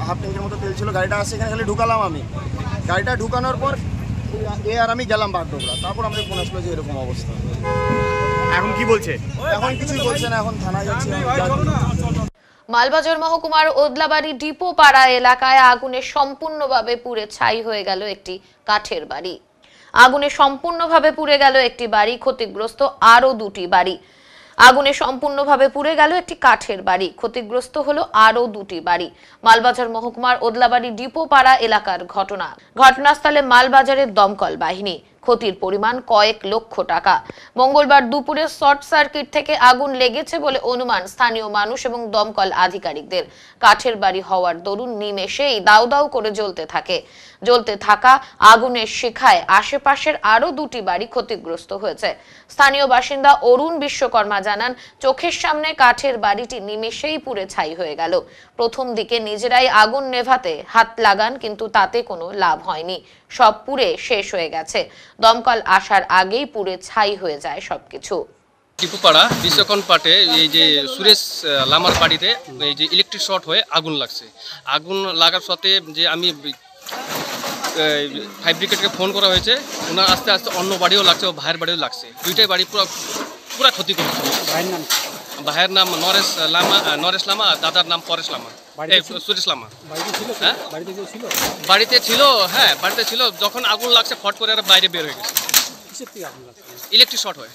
হাফ ট্যাঙ্কের মতো তেল ছিল। গাড়িটা আসছে এখানে খালি ঢুকালাম আমি। গাড়িটা ঢুকানোর পর আর আমি গেলাম বাগডোগরা, তারপর আমাদের ফোন আসলো যে এরকম অবস্থা। এখন কি বলছে? এখন কিছুই বলছে না, এখন থানায় যাচ্ছি। মালবাজার মহকুমার ওদলাবাড়ি ডিপো পাড়া এলাকায় আগুনে সম্পূর্ণভাবে পুড়ে ছাই হয়ে গেল একটি কাঠের বাড়ি। আগুনে সম্পূর্ণভাবে পুড়ে গেল একটি বাড়ি, ক্ষতিগ্রস্ত আরও 2টি বাড়ি। আগুনে সম্পূর্ণভাবে পুড়ে গেল একটি কাঠের বাড়ি, ক্ষতিগ্রস্ত হলো আরও 2টি বাড়ি। মালবাজার মহকুমার ওদলাবাড়ি ডিপোপাড়া এলাকার ঘটনা। ঘটনাস্থলে মালবাজারের দমকল বাহিনী। ক্ষতির পরিমাণ কয়েক লক্ষ টাকা। মঙ্গলবার দুপুরে শর্ট সার্কিট থেকে আগুন লেগেছে বলে অনুমান স্থানীয় মানুষ এবং দমকল আধিকারিকদের। কাঠের বাড়ি হওয়ার দরুন নিমেষেই দাউ দাউ করে জ্বলতে থাকা আগুনের শিখায় আশেপাশের আরো 2টি বাড়ি ক্ষতিগ্রস্ত হয়েছে। স্থানীয় বাসিন্দা অরুণ বিশ্বকর্মা জানান, চোখের সামনে কাঠের বাড়িটি নিমেষেই পুড়ে ছাই হয়ে গেল। প্রথম দিকে নিজেরাই আগুন নেভাতে হাত লাগান, কিন্তু তাতে কোনো লাভ হয়নি, সব পুড়ে শেষ হয়ে গেছে। দমকল আসার আগেই পুড়ে ছাই হয়ে যায় সবকিছু। টিপুপাড়া বিশ্বকন পাটে এই যে সুরেশ লামার বাড়িতে এই যে ইলেকট্রিক শর্ট হয়ে আগুন লাগছে। আগুন লাগার সাথে যে আমি ফায়ার ব্রিগেডকে ফোন করা হয়েছে, ওনার আস্তে আস্তে অন্য বাড়িও লাগছে ও ভাইয়ের বাড়িও লাগছে। দুইটাই বাড়ি পুরো ক্ষতি করেছে। ভাইয়ের নাম নরেশ লামা, দাদার নাম পরেশ লামা, সুরেশ লামা। হ্যাঁ বাড়িতে ছিল, হ্যাঁ বাড়িতে ছিল। যখন আগুন লাগছে ফট করে আর বাইরে বের হয়ে গেছে। ইলেকট্রিক শর্ট হয়।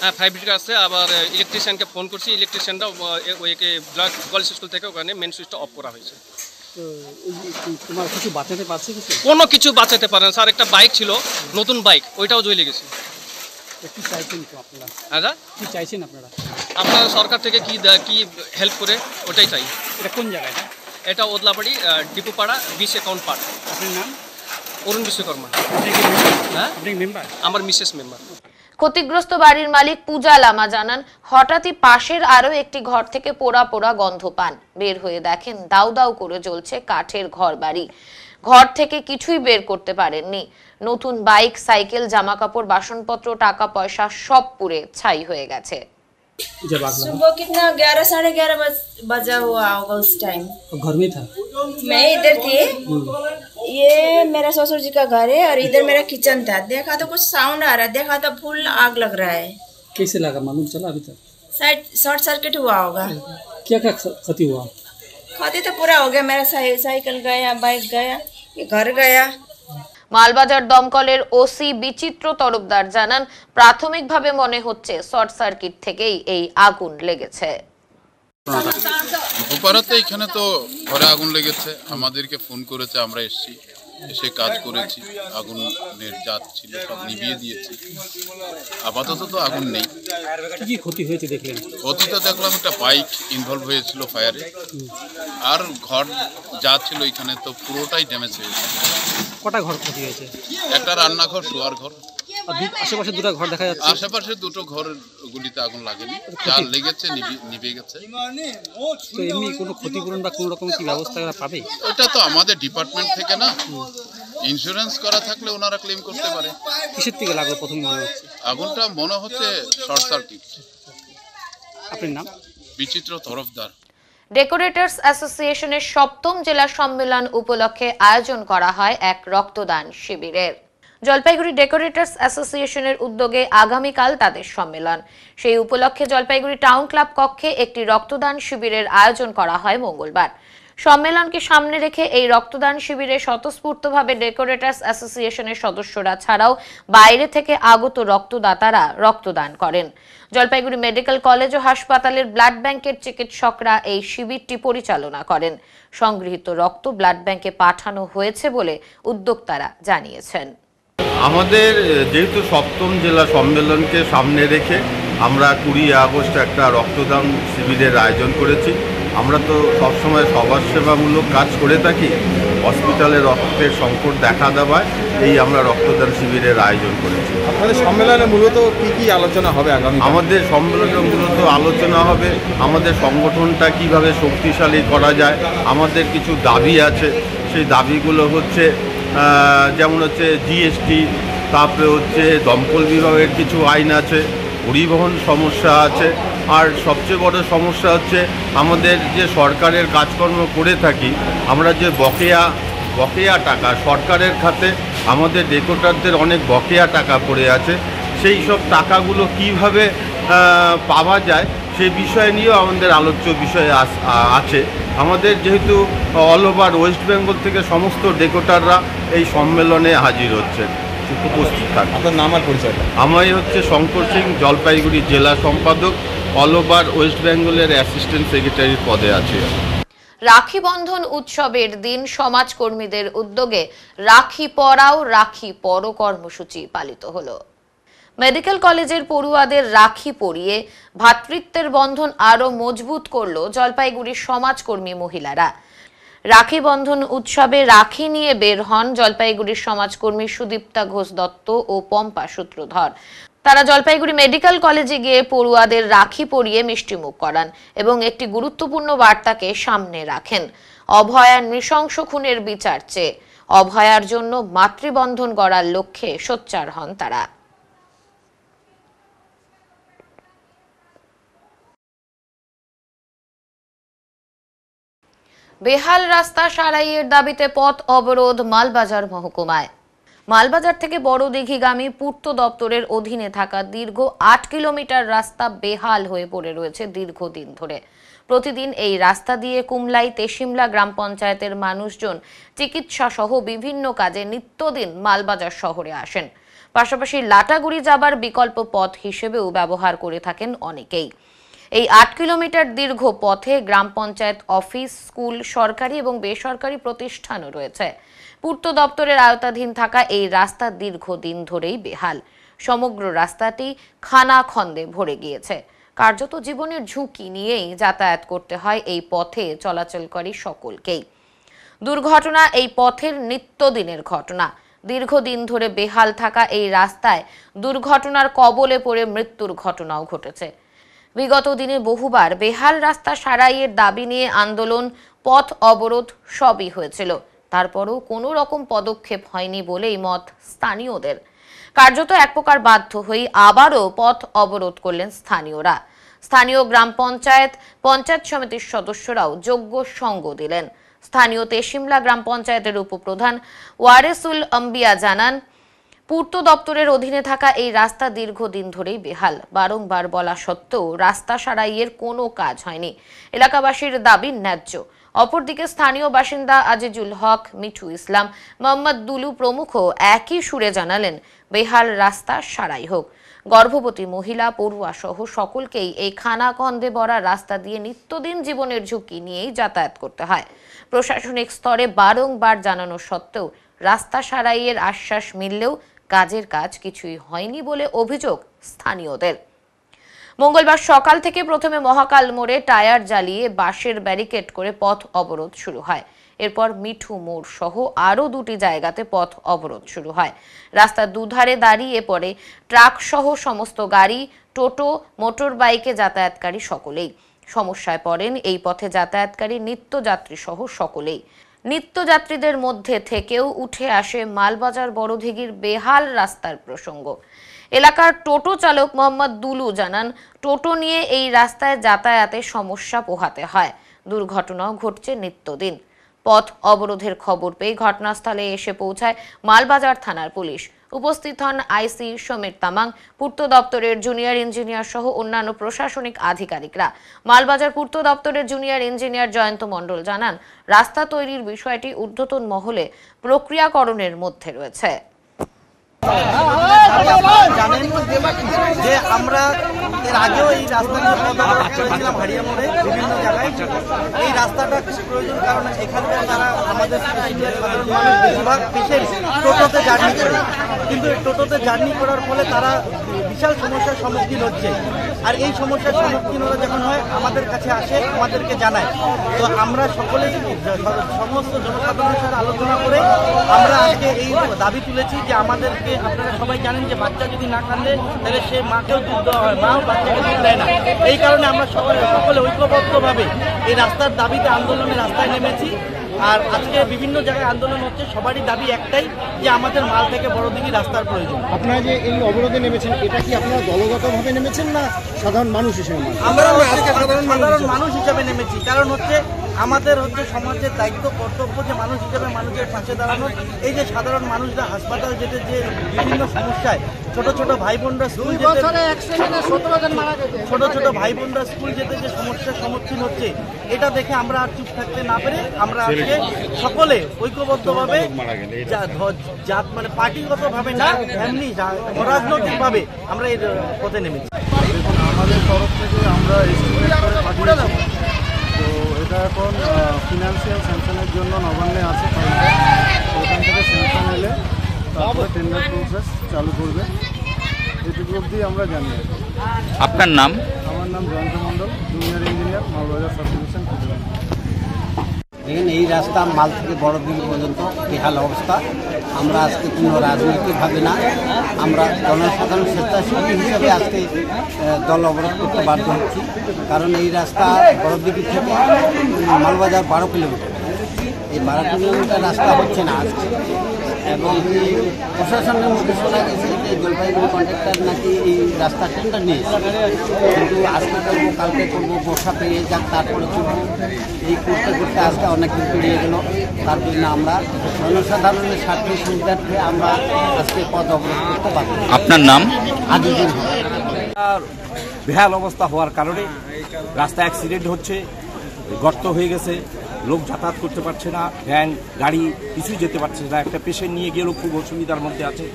হ্যাঁ ফায়ার ব্রিগেড আসছে, আবার ইলেকট্রিশিয়ানকে ফোন করছি। ইলেকট্রিশিয়ানটা ওইকে ব্লক কলেজ স্কুল থেকে ওখানে মেন সুইচটা অফ করা হয়েছে। কোনো কিছু বাঁচাতে পারে না স্যার। একটা বাইক ছিল, নতুন বাইক, ওইটাও জ্বলে গেছে। আপনারা সরকার থেকে কি হেল্প করে ওটাই চাই। এটা কোন জায়গায়? এটা ওদলাবাড়ি ডিপুপাড়া 20 অ্যাকাউন্ট পার্ট। আপনার নাম? অরুণ বিশ্বকর্মা। হ্যাঁ মেম্বার, আমার মিসেস মেম্বার। ক্ষতিগ্রস্ত বাড়ির মালিক পূজা লামা জানান, হঠাৎই পাশের আরো একটি ঘর থেকে পোড়া পোড়া গন্ধ পান। বের হয়ে দেখেন দাউ দাউ করে জ্বলছে কাঠের ঘর বাড়ি। ঘর থেকে কিছুই বের করতে পারেননি। নতুন বাইক, সাইকেল, জামাকাপড়, বাসনপত্র, টাকা পয়সা সব পুড়ে ছাই হয়ে গেছে। सुबह कितना 11 साढ़े 11 बजा हुआ होगा उस टाइम। घर में था? मैं इधर थी। ये मेरा ससुर जी का घर है और इधर मेरा किचन था। देखा तो कुछ साउंड आ रहा है, देखा तो फुल आग लग रहा है। कैसे लगा मालूम चला अभी तक? शायद शॉर्ट सर्किट हुआ होगा। क्या क्या क्षति हुआ? क्षति तो पूरा हो गया। मेरा साइकिल गया, बाइक गया, घर गया। মালবাজার দমকলের ওসি বিচিত্র তরফদার জানান, প্রাথমিকভাবে মনে হচ্ছে শর্ট সার্কিট থেকেই এই আগুন লেগেছে। গোপারাতে এখানে তো ঘরে আগুন লেগেছে, আমাদেরকে ফোন করেছে, আমরা এসে কাজ করেছি। আগুনের জাত ছিল সব নিভিয়ে দিয়েছি। আপাতত তো আগুন নেই। কি ক্ষতি হয়েছে দেখলেন? ক্ষতি তো দেখলাম একটা বাইক ইনভলভ হয়েছিল ফায়ারে, আর ঘর যা ছিল এখানে তো পুরোটাই ড্যামেজ হয়েছে। কটা ঘর ক্ষতি হয়েছে? একটা রান্নাঘর, শোয়ার ঘর। আশেপাশে দুটো ঘর দেখা যাচ্ছে। আশেপাশে দুটো ঘরগুলিতে আগুন লাগেনি, যা লেগেছে নিভে গেছে। তো এমনি কোনো ক্ষতিপূরণ বা কোনো রকম কি ব্যবস্থা পাবে? এটা তো আমাদের ডিপার্টমেন্ট থেকে না, ইন্স্যুরেন্স করা থাকলে ওনারা ক্লেম করতে পারে। কিসের থেকে লাগলো প্রথম মনে হচ্ছে? আগুনটা মনে হচ্ছে শর্ট সার্কিট। আপনার নাম? বিচিত্র তরফদার। ডেকোরেটরস অ্যাসোসিয়েশনের 7ম জেলা সম্মেলন উপলক্ষে আয়োজন করা হয় এক রক্তদান শিবিরের। জলপাইগুড়ি ডেকোরেটরস অ্যাসোসিয়েশনের উদ্যোগে আগামীকাল তাদের সম্মেলন। সেই উপলক্ষে জলপাইগুড়ি টাউন ক্লাব কক্ষে একটি রক্তদান শিবিরের আয়োজন করা হয় মঙ্গলবার। সম্মেলনকে সামনে রেখে এই রক্তদান শিবিরে স্বতঃস্ফূর্তভাবে ডেকোরেটরস অ্যাসোসিয়েশনের সদস্যরা ছাড়াও বাইরে থেকে আগত রক্তদাতারা রক্তদান করেন। জলপাইগুড়ি মেডিকেল কলেজ ও হাসপাতালের ব্লাড ব্যাংকের চিকিৎসকরা এই শিবিরটি পরিচালনা করেন। সংগৃহীত রক্ত ব্লাড ব্যাংকে পাঠানো হয়েছে বলে উদ্যোক্তারা জানিয়েছেন। আমাদের যেহেতু 7ম জেলা সম্মেলনকে সামনে রেখে আমরা 20 আগস্ট একটা রক্তদান শিবিরের আয়োজন করেছি। আমরা তো সবসময় সমাজসেবামূলক কাজ করে থাকি। হসপিটালে রক্তের সংকট দেখা দেওয়ায় এই আমরা রক্তদান শিবিরের আয়োজন করেছি। আপনাদের সম্মেলনে মূলত কি আলোচনা হবে আগামী? আমাদের সম্মেলনে মূলত আলোচনা হবে আমাদের সংগঠনটা কিভাবে শক্তিশালী করা যায়। আমাদের কিছু দাবি আছে, সেই দাবিগুলো হচ্ছে যেমন হচ্ছে জিএসটি, তারপরে হচ্ছে দমকল বিভাগের কিছু আইন আছে, পরিবহন সমস্যা আছে, আর সবচেয়ে বড় সমস্যা হচ্ছে আমাদের যে সরকারের কাজকর্ম করে থাকি, আমরা যে বকেয়া টাকা সরকারের খাতে আমাদের ডেকোরেটরদের অনেক বকেয়া টাকা পড়ে আছে, সেই সব টাকাগুলো কিভাবে পাওয়া যায় সে বিষয় নিয়েও আমাদের আলোচ্য বিষয় আছে। আমাদের যেহেতু অল ওভার ওয়েস্ট বেঙ্গল থেকে সমস্ত ডেকোটাররা এই সম্মেলনে হাজির হচ্ছেন, উপস্থিত থাকবে। আপনার নাম আর পরিচয়? আমি হচ্ছে শঙ্কর সিং, জলপাইগুড়ি জেলা সম্পাদক, অল ওভার ওয়েস্ট বেঙ্গলের অ্যাসিস্ট্যান্ট সেক্রেটারির পদে আছি। রাখি বন্ধন উৎসবের দিন সমাজকর্মীদের উদ্যোগে রাখি পরাও রাখি পরো কর্মসূচি পালিত হলো। মেডিকেল কলেজের পড়ুয়াদের রাখি পরিয়ে ভ্রাতৃত্বের বন্ধন আরো মজবুত করল জলপাইগুড়ির সমাজকর্মী মহিলারা। রাখি বন্ধন উৎসবে রাখি নিয়ে বের হন জলপাইগুড়ির সমাজকর্মী সুদীপ্তা ঘোষ দত্ত ও পম্পা সূত্রধর। তারা জলপাইগুড়ি মেডিকেল কলেজে গিয়ে পড়ুয়াদের রাখি পরিয়ে মিষ্টিমুখ করান এবং একটি গুরুত্বপূর্ণ বার্তাকে সামনে রাখেন। অভয়ার নৃশংস খুনের বিচার চেয়ে অভয়ার জন্য মাতৃবন্ধন গড়ার লক্ষ্যে সোচ্চার হন তারা। বেহাল রাস্তা সারাইয়ের দাবিতে পথ অবরোধ মালবাজার মহকুমায়। মালবাজার থেকে বড়দিঘিগামী পূর্ত দপ্তরের অধীনে থাকা দীর্ঘ 8 কিলোমিটার রাস্তা বেহাল হয়ে পড়ে রয়েছে দীর্ঘদিন ধরে। প্রতিদিন এই রাস্তা দিয়ে কুমলাই তেশিমলা গ্রাম পঞ্চায়েতের মানুষজন চিকিৎসা সহ বিভিন্ন কাজে নিত্যদিন মালবাজার শহরে আসেন। পাশাপাশি লাটাগুড়ি যাবার বিকল্প পথ হিসেবেও ব্যবহার করে থাকেন অনেকেই। এই 8 কিলোমিটার দীর্ঘ পথে গ্রাম পঞ্চায়েত অফিস, স্কুল, সরকারি এবং বেসরকারি প্রতিষ্ঠানও রয়েছে। পূর্ত দপ্তরের আওতাধীন থাকা এই রাস্তা দীর্ঘদিন ধরেই বেহাল। সমগ্র রাস্তাটি খানাখন্দে ভরে গিয়েছে। কার্যত জীবনের ঝুঁকি নিয়েই যাতায়াত করতে হয় এই পথে চলাচলকারী সকলকেই। দুর্ঘটনা এই পথের নিত্যদিনের ঘটনা। দীর্ঘদিন ধরে বেহাল থাকা এই রাস্তায় দুর্ঘটনার কবলে পড়ে মৃত্যুর ঘটনাও ঘটেছে। বিগত দিনে বহুবার বেহাল রাস্তা সারাইয়ের দাবি নিয়ে আন্দোলন, পথ অবরোধ সবই হয়েছিল। তারপরেও কোনো রকম পদক্ষেপ হয়নি বলেই মত স্থানীয়দের। কার্যত এক প্রকার বাধ্য হয়ে আবারও পথ অবরোধ করলেন স্থানীয়রা। স্থানীয় গ্রাম পঞ্চায়েত, পঞ্চায়েত সমিতির সদস্যরাও যোগ্য সঙ্গ দিলেন। স্থানীয় তেশিমলা গ্রাম পঞ্চায়েতের উপপ্রধান ওয়ারেসুল আম্বিয়া জানান, পূর্ত দপ্তরের অধীনে থাকা এই রাস্তা দীর্ঘদিন ধরেই বেহাল। বারংবার বলা সত্ত্বেও রাস্তা সারাইয়ের কোনো কাজ হয়নি। এলাকাবাসীর দাবি ন্যায্য। অপরদিকে স্থানীয় বাসিন্দা আজিজুল হক, মিঠু ইসলাম, মোহাম্মদ দুলু প্রমুখ একই সুরে জানালেন, বেহাল রাস্তা সারাই হোক। গর্ভবতী মহিলা, পড়ুয়া সহ সকলকেই এই খানাখন্দে ভরা রাস্তা দিয়ে নিত্যদিন জীবনের ঝুঁকি নিয়েই যাতায়াত করতে হয়। প্রশাসনিক স্তরে বারংবার জানানো সত্ত্বেও রাস্তা সারাইয়ের আশ্বাস মিললেও কাজের কাজ কিছুই হয়নি বলে অভিযোগ স্থানীয়দের। মঙ্গলবার সকাল থেকে প্রথমে মহাকাল মোড়ে টায়ার জ্বালিয়ে বাঁশের ব্যারিকেড করে পথ অবরোধ শুরু হয়। এরপর মিঠু মোড় সহ আরও 2টি জায়গাতে পথ অবরোধ শুরু হয়। রাস্তার দুধারে দাঁড়িয়ে পড়ে ট্রাক সহ সমস্ত গাড়ি, টোটো, মোটর বাইকে যাতায়াতকারী সকলেই। সমস্যায় পড়েন এই পথে যাতায়াতকারী নিত্যযাত্রী সহ সকলেই। নিত্যযাত্রীদের মধ্যে থেকেও উঠে আসে মালবাজার বড়দিঘির বেহাল রাস্তার প্রসঙ্গ। এলাকার টোটো চালক মোহাম্মদ দুলু জানান, টোটো নিয়ে এই রাস্তায় যাতায়াতে সমস্যা পোহাতে হয়। দুর্ঘটনাও ঘটছে নিত্যদিন। পথ অবরোধের খবর পেয়ে ঘটনাস্থলে এসে পৌঁছায় মালবাজার থানার পুলিশ। উপস্থিত হন আইসি সমীর তামাং, পূর্ত দপ্তরের জুনিয়র ইঞ্জিনিয়ার সহ অন্যান্য প্রশাসনিক আধিকারিকরা। মালবাজার পূর্ত দপ্তরের জুনিয়র ইঞ্জিনিয়ার জয়ন্ত মণ্ডল জানান, রাস্তা তৈরির বিষয়টি ঊর্ধ্বতন মহলে প্রক্রিয়াকরণের মধ্যে রয়েছে। জানেন যে আমরা এর আগেও এই রাস্তা নিয়ে করেছিলাম হাড়িয়া মোড়ে বিভিন্ন জায়গায়। এই রাস্তাটা প্রয়োজন, কারণ এখানে তারা আমাদের সাধারণ মানুষ বেশিরভাগ পেশেন্ট টোটোতে জার্নি করে, কিন্তু টোটোতে জার্নি করার ফলে তারা বিশাল সমস্যার সম্মুখীন হচ্ছে। আর এই সমস্যার সম্মুখীন ওরা যখন হয় আমাদের কাছে আসে, আমাদেরকে জানায়। তো আমরা সকলেই সমস্ত জনসাধারণের সাথে আলোচনা করে আমরা আজকে এই দাবি তুলেছি যে আমাদেরকে, আপনারা সবাই জানেন যে বাচ্চা যদি না কাঁদে তাহলে সে মাকেও দুধ দেওয়া হয়, মাও বাচ্চাকে দুধ দেয় না। এই কারণে আমরা সকলে ঐক্যবদ্ধভাবে এই রাস্তার দাবিতে আন্দোলনে রাস্তায় নেমেছি। আর আজকে বিভিন্ন জায়গায় আন্দোলন হচ্ছে, সবারই দাবি একটাই যে আমাদের মাল থেকে বড়দিঘি রাস্তার প্রয়োজন। আপনারা যে এই অবরোধে নেমেছেন, এটা কি আপনারা দলগতভাবে নেমেছেন না সাধারণ মানুষ হিসেবে? আমরা সাধারণ মানুষ হিসেবে নেমেছি, কারণ হচ্ছে আমাদের হচ্ছে সমাজের দায়িত্ব কর্তব্য যে মানুষ হিসেবে মানুষের পাশে দাঁড়ানো। এই যে সাধারণ মানুষরা হাসপাতাল যেতে যে বিভিন্ন সমস্যায়, ছোট ছোট ভাই বোনরা স্কুল যেতে, ছোট ছোট ভাই বোনরা স্কুল যেতে যে সমস্যার সম্মুখীন হচ্ছে, এটা দেখে আমরা আর চুপ থাকতে না পেরে আমরা আজকে সকলে ঐক্যবদ্ধভাবে জাত মানে পার্টিগতভাবে না, এমনি রাজনৈতিকভাবে আমরা এর পথে নেমেছি। দেখুন, আমাদের তরফ থেকে আমরা এস্টিমেট করে পাঠিয়েছি, তো এটা এখন ফিনান্সিয়াল স্যাংশনের জন্য নবান্নে আছে, ওখান থেকে স্যাংশন এলে তারপরে টেন্ডার প্রসেস চালু করবে, এটুকু অবধি আমরা জানি। আপনার নাম? আমার নাম Jayanta Mondal, junior engineer, Malbazar sub division. দেখেন, এই রাস্তা মাল থেকে বড়দিঘি পর্যন্ত বেহাল অবস্থা। আমরা আজকে কোনো রাজনৈতিকভাবে না, আমরা জনসাধারণ স্বেচ্ছাসেবী হিসেবে আজকে দল অবরোধ করতে বাধ্য হচ্ছি। কারণ এই রাস্তা বড়দিঘি থেকে মালবাজার 12 কিলোমিটার, এই 12 কিলোমিটার রাস্তা হচ্ছে না আজকে। এবং প্রশাসনের মধ্যে শোনা গেছে যে জলপাইগুড়ি কন্ট্রাক্টর নাকি এই রাস্তা টেন্ডার নিয়েছে, কিন্তু আজকে করবো, কালকে করবো, বর্ষা পেরিয়ে যাক, তারপরে করবো, এই করতে করতে আজকে অনেকদিন পেরিয়ে গেল। তার জন্য আমরা জনসাধারণের স্বার্থে সুবিধার্থে আমরা আজকে পথ অবরোধ করতে পারি। আপনার নাম? আজিজুল। বেহাল অবস্থা হওয়ার কারণে রাস্তা অ্যাক্সিডেন্ট হচ্ছে, গর্ত হয়ে গেছে, লোক যাতায়াত করতে পারছে না, ভ্যান গাড়ি কিছুই যেতে পারছে না, একটা পেশেন্ট নিয়ে গেলেও খুব অসুবিধার মধ্যে আছে।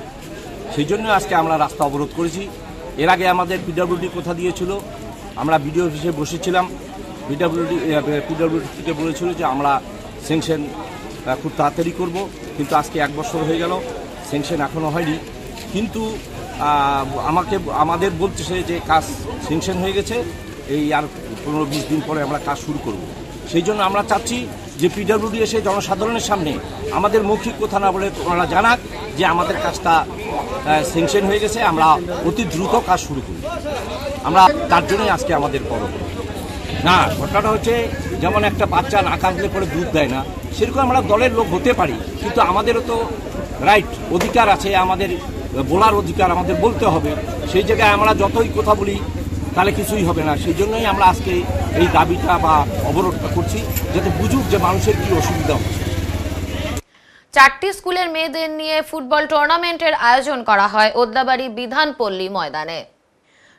সেই জন্য আজকে আমরা রাস্তা অবরোধ করেছি। এর আগে আমাদের পিডব্লিউডি কথা দিয়েছিল, আমরা বিডিও অফিসে বসেছিলাম, পিডব্লিউডি থেকে বলেছিল যে আমরা স্যাংশন খুব তাড়াতাড়ি করব, কিন্তু আজকে 1 বছর হয়ে গেল, স্যাংশন এখনও হয়নি। কিন্তু আমাদের বলতেছে যে কাজ স্যাংশন হয়ে গেছে, এই আর 15-20 দিন পরে আমরা কাজ শুরু করব। সেই জন্য আমরা চাচ্ছি যে পিডব্লিউডি এসে জনসাধারণের সামনে আমাদের মৌখিক কথা না বলে ওনারা জানাক যে আমাদের কাজটা স্যাংশন হয়ে গেছে, আমরা অতি দ্রুত কাজ শুরু করি। আমরা তার জন্যই আজকে আমাদের পরব না। ঘটনাটা হচ্ছে, যেমন একটা বাচ্চা না কাঁদলে পরে দুধ দেয় না, সেরকম আমরা দলের লোক হতে পারি, কিন্তু আমাদেরও তো রাইট, অধিকার আছে, আমাদের বলার অধিকার, আমাদের বলতে হবে। সেই জায়গায় আমরা যতই কথা বলি তাহলে কিছুই হবে না। সেই জন্যই আমরা আজকে এই দাবিটা বা অবরোধটা করছি, যাতে বুঝুক যে মানুষের কি অসুবিধা হচ্ছে। 4টি স্কুলের মেয়েদের নিয়ে ফুটবল টুর্নামেন্টের আয়োজন করা হয় ওদলাবাড়ি বিধানপল্লী ময়দানে।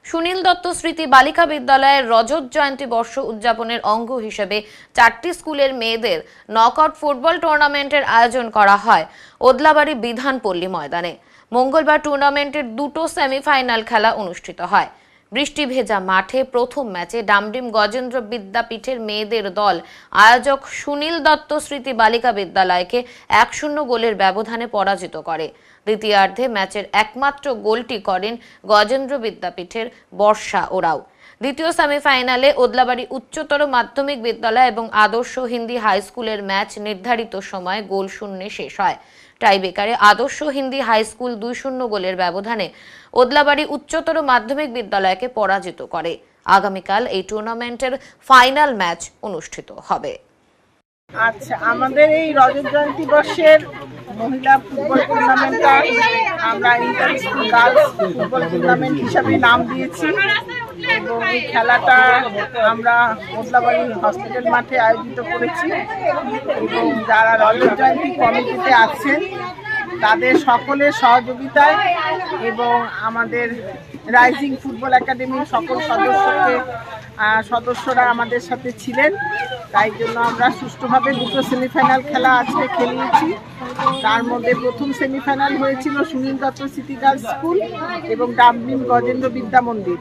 সুনীল দত্ত স্মৃতি বালিকা বিদ্যালয়ের রজত জয়ন্তী বর্ষ উদযাপনের অঙ্গ হিসেবে 4টি স্কুলের মেয়েদের নকআউট ফুটবল টুর্নামেন্টের আয়োজন করা হয় ওদলাবাড়ি বিধানপল্লী ময়দানে। মঙ্গলবার টুর্নামেন্টের 2টো সেমিফাইনাল খেলা অনুষ্ঠিত হয়। বৃষ্টি ভেজা মাঠে প্রথম ম্যাচে ডামডিম গজেন্দ্র বিদ্যাপীঠের মেয়েদের দল আয়োজক সুনীল দত্ত স্মৃতি বালিকা বিদ্যালয়কে 1-0 গোলের ব্যবধানে পরাজিত করে। দ্বিতীয়ার্ধে ম্যাচের একমাত্র গোলটি করেন গজেন্দ্র বিদ্যাপীঠের বর্ষা ওরাও। দ্বিতীয় সেমিফাইনালে ওদলাবাড়ি উচ্চতর মাধ্যমিক বিদ্যালয় এবং আদর্শ হিন্দি হাই স্কুলের ম্যাচ নির্ধারিত সময়ে গোল শূন্যে শেষ হয়। টাইব্রেকারে আদর্শ হিন্দি হাই স্কুল 2-0 গোলের ব্যবধানে ওদলাবাড়ি উচ্চতর মাধ্যমিক বিদ্যালয়কে পরাজিত করে। আগামীকাল এই টুর্নামেন্টের ফাইনাল ম্যাচ অনুষ্ঠিত হবে। আচ্ছা, আমাদের এই রজত জয়ন্তী বর্ষের মহিলা ফুটবল টুর্নামেন্টটা আমরা inter school girls football tournament হিসাবে নাম দিয়েছি এবং এই খেলাটা আমরা ওদলাবাড়ি হসপিটাল মাঠে আয়োজিত করেছি এবং যারা রজত জয়ন্তী কমিটিতে আছেন তাদের সকলের সহযোগিতায় এবং আমাদের রাইজিং ফুটবল একাডেমির সকল সদস্যরা আমাদের সাথে ছিলেন। তাই জন্য আমরা সুষ্ঠুভাবে 2টো সেমিফাইনাল খেলা আজকে খেলিয়েছি। তার মধ্যে প্রথম সেমিফাইনাল হয়েছিল Sunil Dutta city girls school এবং ডামডিম গজেন্দ্র বিদ্যা মন্দির।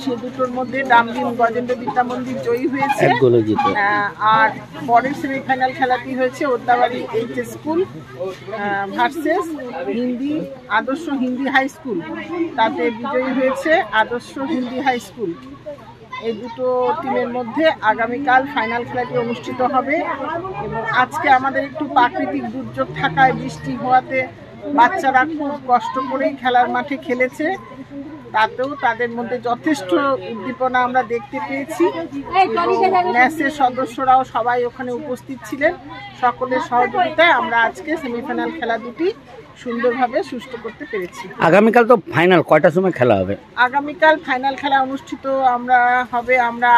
সে দুটোর মধ্যে ডামডিম গজেন্দ্র বিদ্যা মন্দির জয়ী হয়েছে আর পরের সেমিফাইনাল খেলাটি হয়েছে ওদলাবাড়ি এইচএস স্কুল ভার্সেস আদর্শ হিন্দি হাই স্কুল। তাতে বিজয়ী হয়েছে আদর্শ হিন্দি হাই স্কুল। এই দুটো টিমের মধ্যে আগামীকাল ফাইনাল খেলাটি অনুষ্ঠিত হবে এবং আজকে আমাদের একটু প্রাকৃতিক দুর্যোগ থাকায় বৃষ্টি হওয়াতে বাচ্চারা খুব কষ্ট করেই খেলার মাঠে খেলেছে, তাতেও তাদের মধ্যে যথেষ্ট উদ্দীপনা আমরা দেখতে পেয়েছি এবং ম্যাচের সদস্যরাও সবাই ওখানে উপস্থিত ছিলেন। সকলের সহযোগিতায় আমরা আজকে সেমিফাইনাল খেলা দুটি সুন্দরভাবে সুষ্ঠু করতে পেরেছি। আগামীকাল তো ফাইনাল, কয়টার সময় খেলা হবে? আগামীকাল ফাইনাল খেলা অনুষ্ঠিত আমরা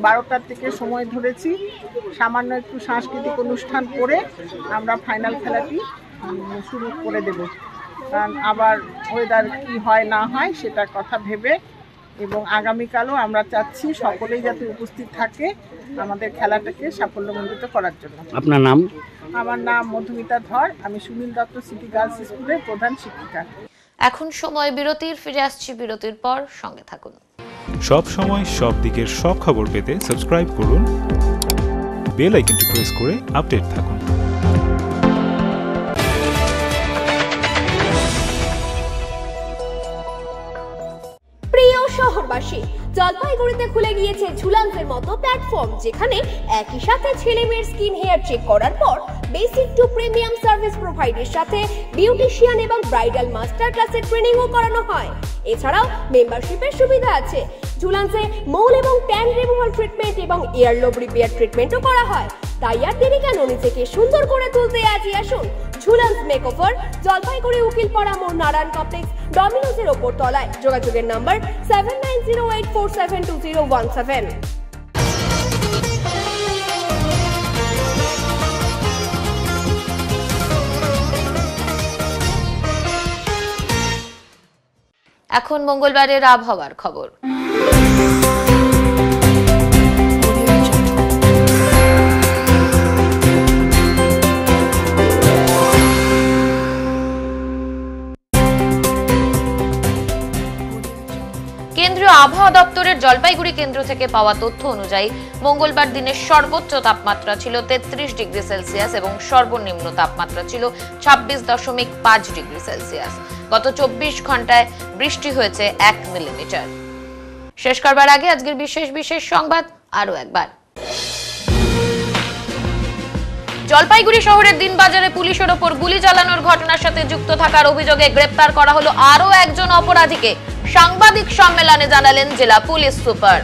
12টার থেকে সময় ধরেছি। সামান্য একটু সাংস্কৃতিক অনুষ্ঠান করে আমরা ফাইনাল খেলাটি শুরু করে দেব, কারণ আবার ওয়েদার কি হয় না হয় সেটার কথা ভেবে, এবং আগামীকালও আমরা চাচ্ছি সকলেই যাতে উপস্থিত থাকে আমাদের খেলাটাকে সাফল্যমণ্ডিত করার জন্য। আপনার নাম? আমার নাম মধুমিতা ধর, আমি সুনীল দত্ত সিটি গার্লস স্কুলের প্রধান শিক্ষিকা। এখন সময় বিরতির, ফিরে আসছি বিরতির পর, সঙ্গে থাকুন। সব সময় সব দিকের সব খবর পেতে সাবস্ক্রাইব করুন, বেল আইকনটি প্রেস করে আপডেট থাকুন। প্রিয় শহরবাসী, জলপাইগুড়িতে খুলে গিয়েছে ঝুলান্সের মতো প্ল্যাটফর্ম, যেখানে একই সাথে ছেলে মেয়ের স্কিন হেয়ার চেক করার পর বেসিক টু প্রিমিয়াম সার্ভিস প্রোভাইডের সাথে বিউটিশিয়ান এবং ব্রাইডাল মাস্টার ক্লাসের ট্রেনিংও করানো হয়। এছাড়াও মেম্বারশিপের সুবিধা আছে। ঝুলান্সে মোল এবং ট্যান রিমুভাল ট্রিটমেন্ট এবং ইয়ারলোব রিপেয়ার ট্রিটমেন্টও করা হয়। তাই আর দেরি কেন, নিজেকে সুন্দর করে তুলতে আজই আসুন ঝুলান্স মেকওভার, জলপাইগুড়ি উকিলপাড়া মোড়, নারায়ণ কমপ্লেক্স, ডমিনোজের ওপর তলায়। যোগাযোগের নাম্বার 7908472017। এখন মঙ্গলবারের আবহাওয়ার খবর। কেন্দ্রীয় আবহাওয়া দপ্তরের জলপাইগুড়ি কেন্দ্র থেকে পাওয়া তথ্য অনুযায়ী মঙ্গলবার দিনের সর্বোচ্চ তাপমাত্রা ছিল 33 ডিগ্রি সেলসিয়াস এবং সর্বনিম্ন তাপমাত্রা ছিল 26.5 ডিগ্রি সেলসিয়াস। গত 24 ঘন্টায় বৃষ্টি হয়েছে 1 মিলিমিটার। শেষ করবার আগে আজকের বিশেষ সংবাদ আরো একবার। জলপাইগুড়ি শহরের দিনবাজারে পুলিশের ওপর গুলি চালানোর ঘটনার সাথে যুক্ত থাকার অভিযোগে গ্রেপ্তার করা হলো আরো একজন অপরাধীকে। সাংবাদিক সম্মেলনে জানালেন জেলা পুলিশ সুপার।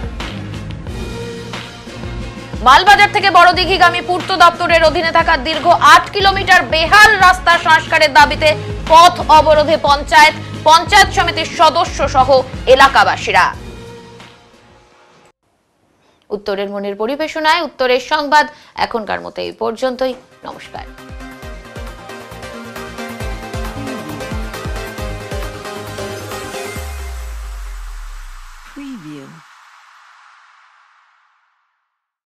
মালবাজার থেকে বড়দিঘিগামী পূর্ত দপ্তরের অধীনে থাকা দীর্ঘ 8 কিলোমিটার বেহাল রাস্তা সংস্কারের দাবিতে পথ অবরোধে পঞ্চায়েত সমিতির সদস্য সহ এলাকাবাসীরা। উত্তরের মনির পরিবেশনায় উত্তরের সংবাদ এখনকার মতো এই পর্যন্তই। নমস্কার। Preview.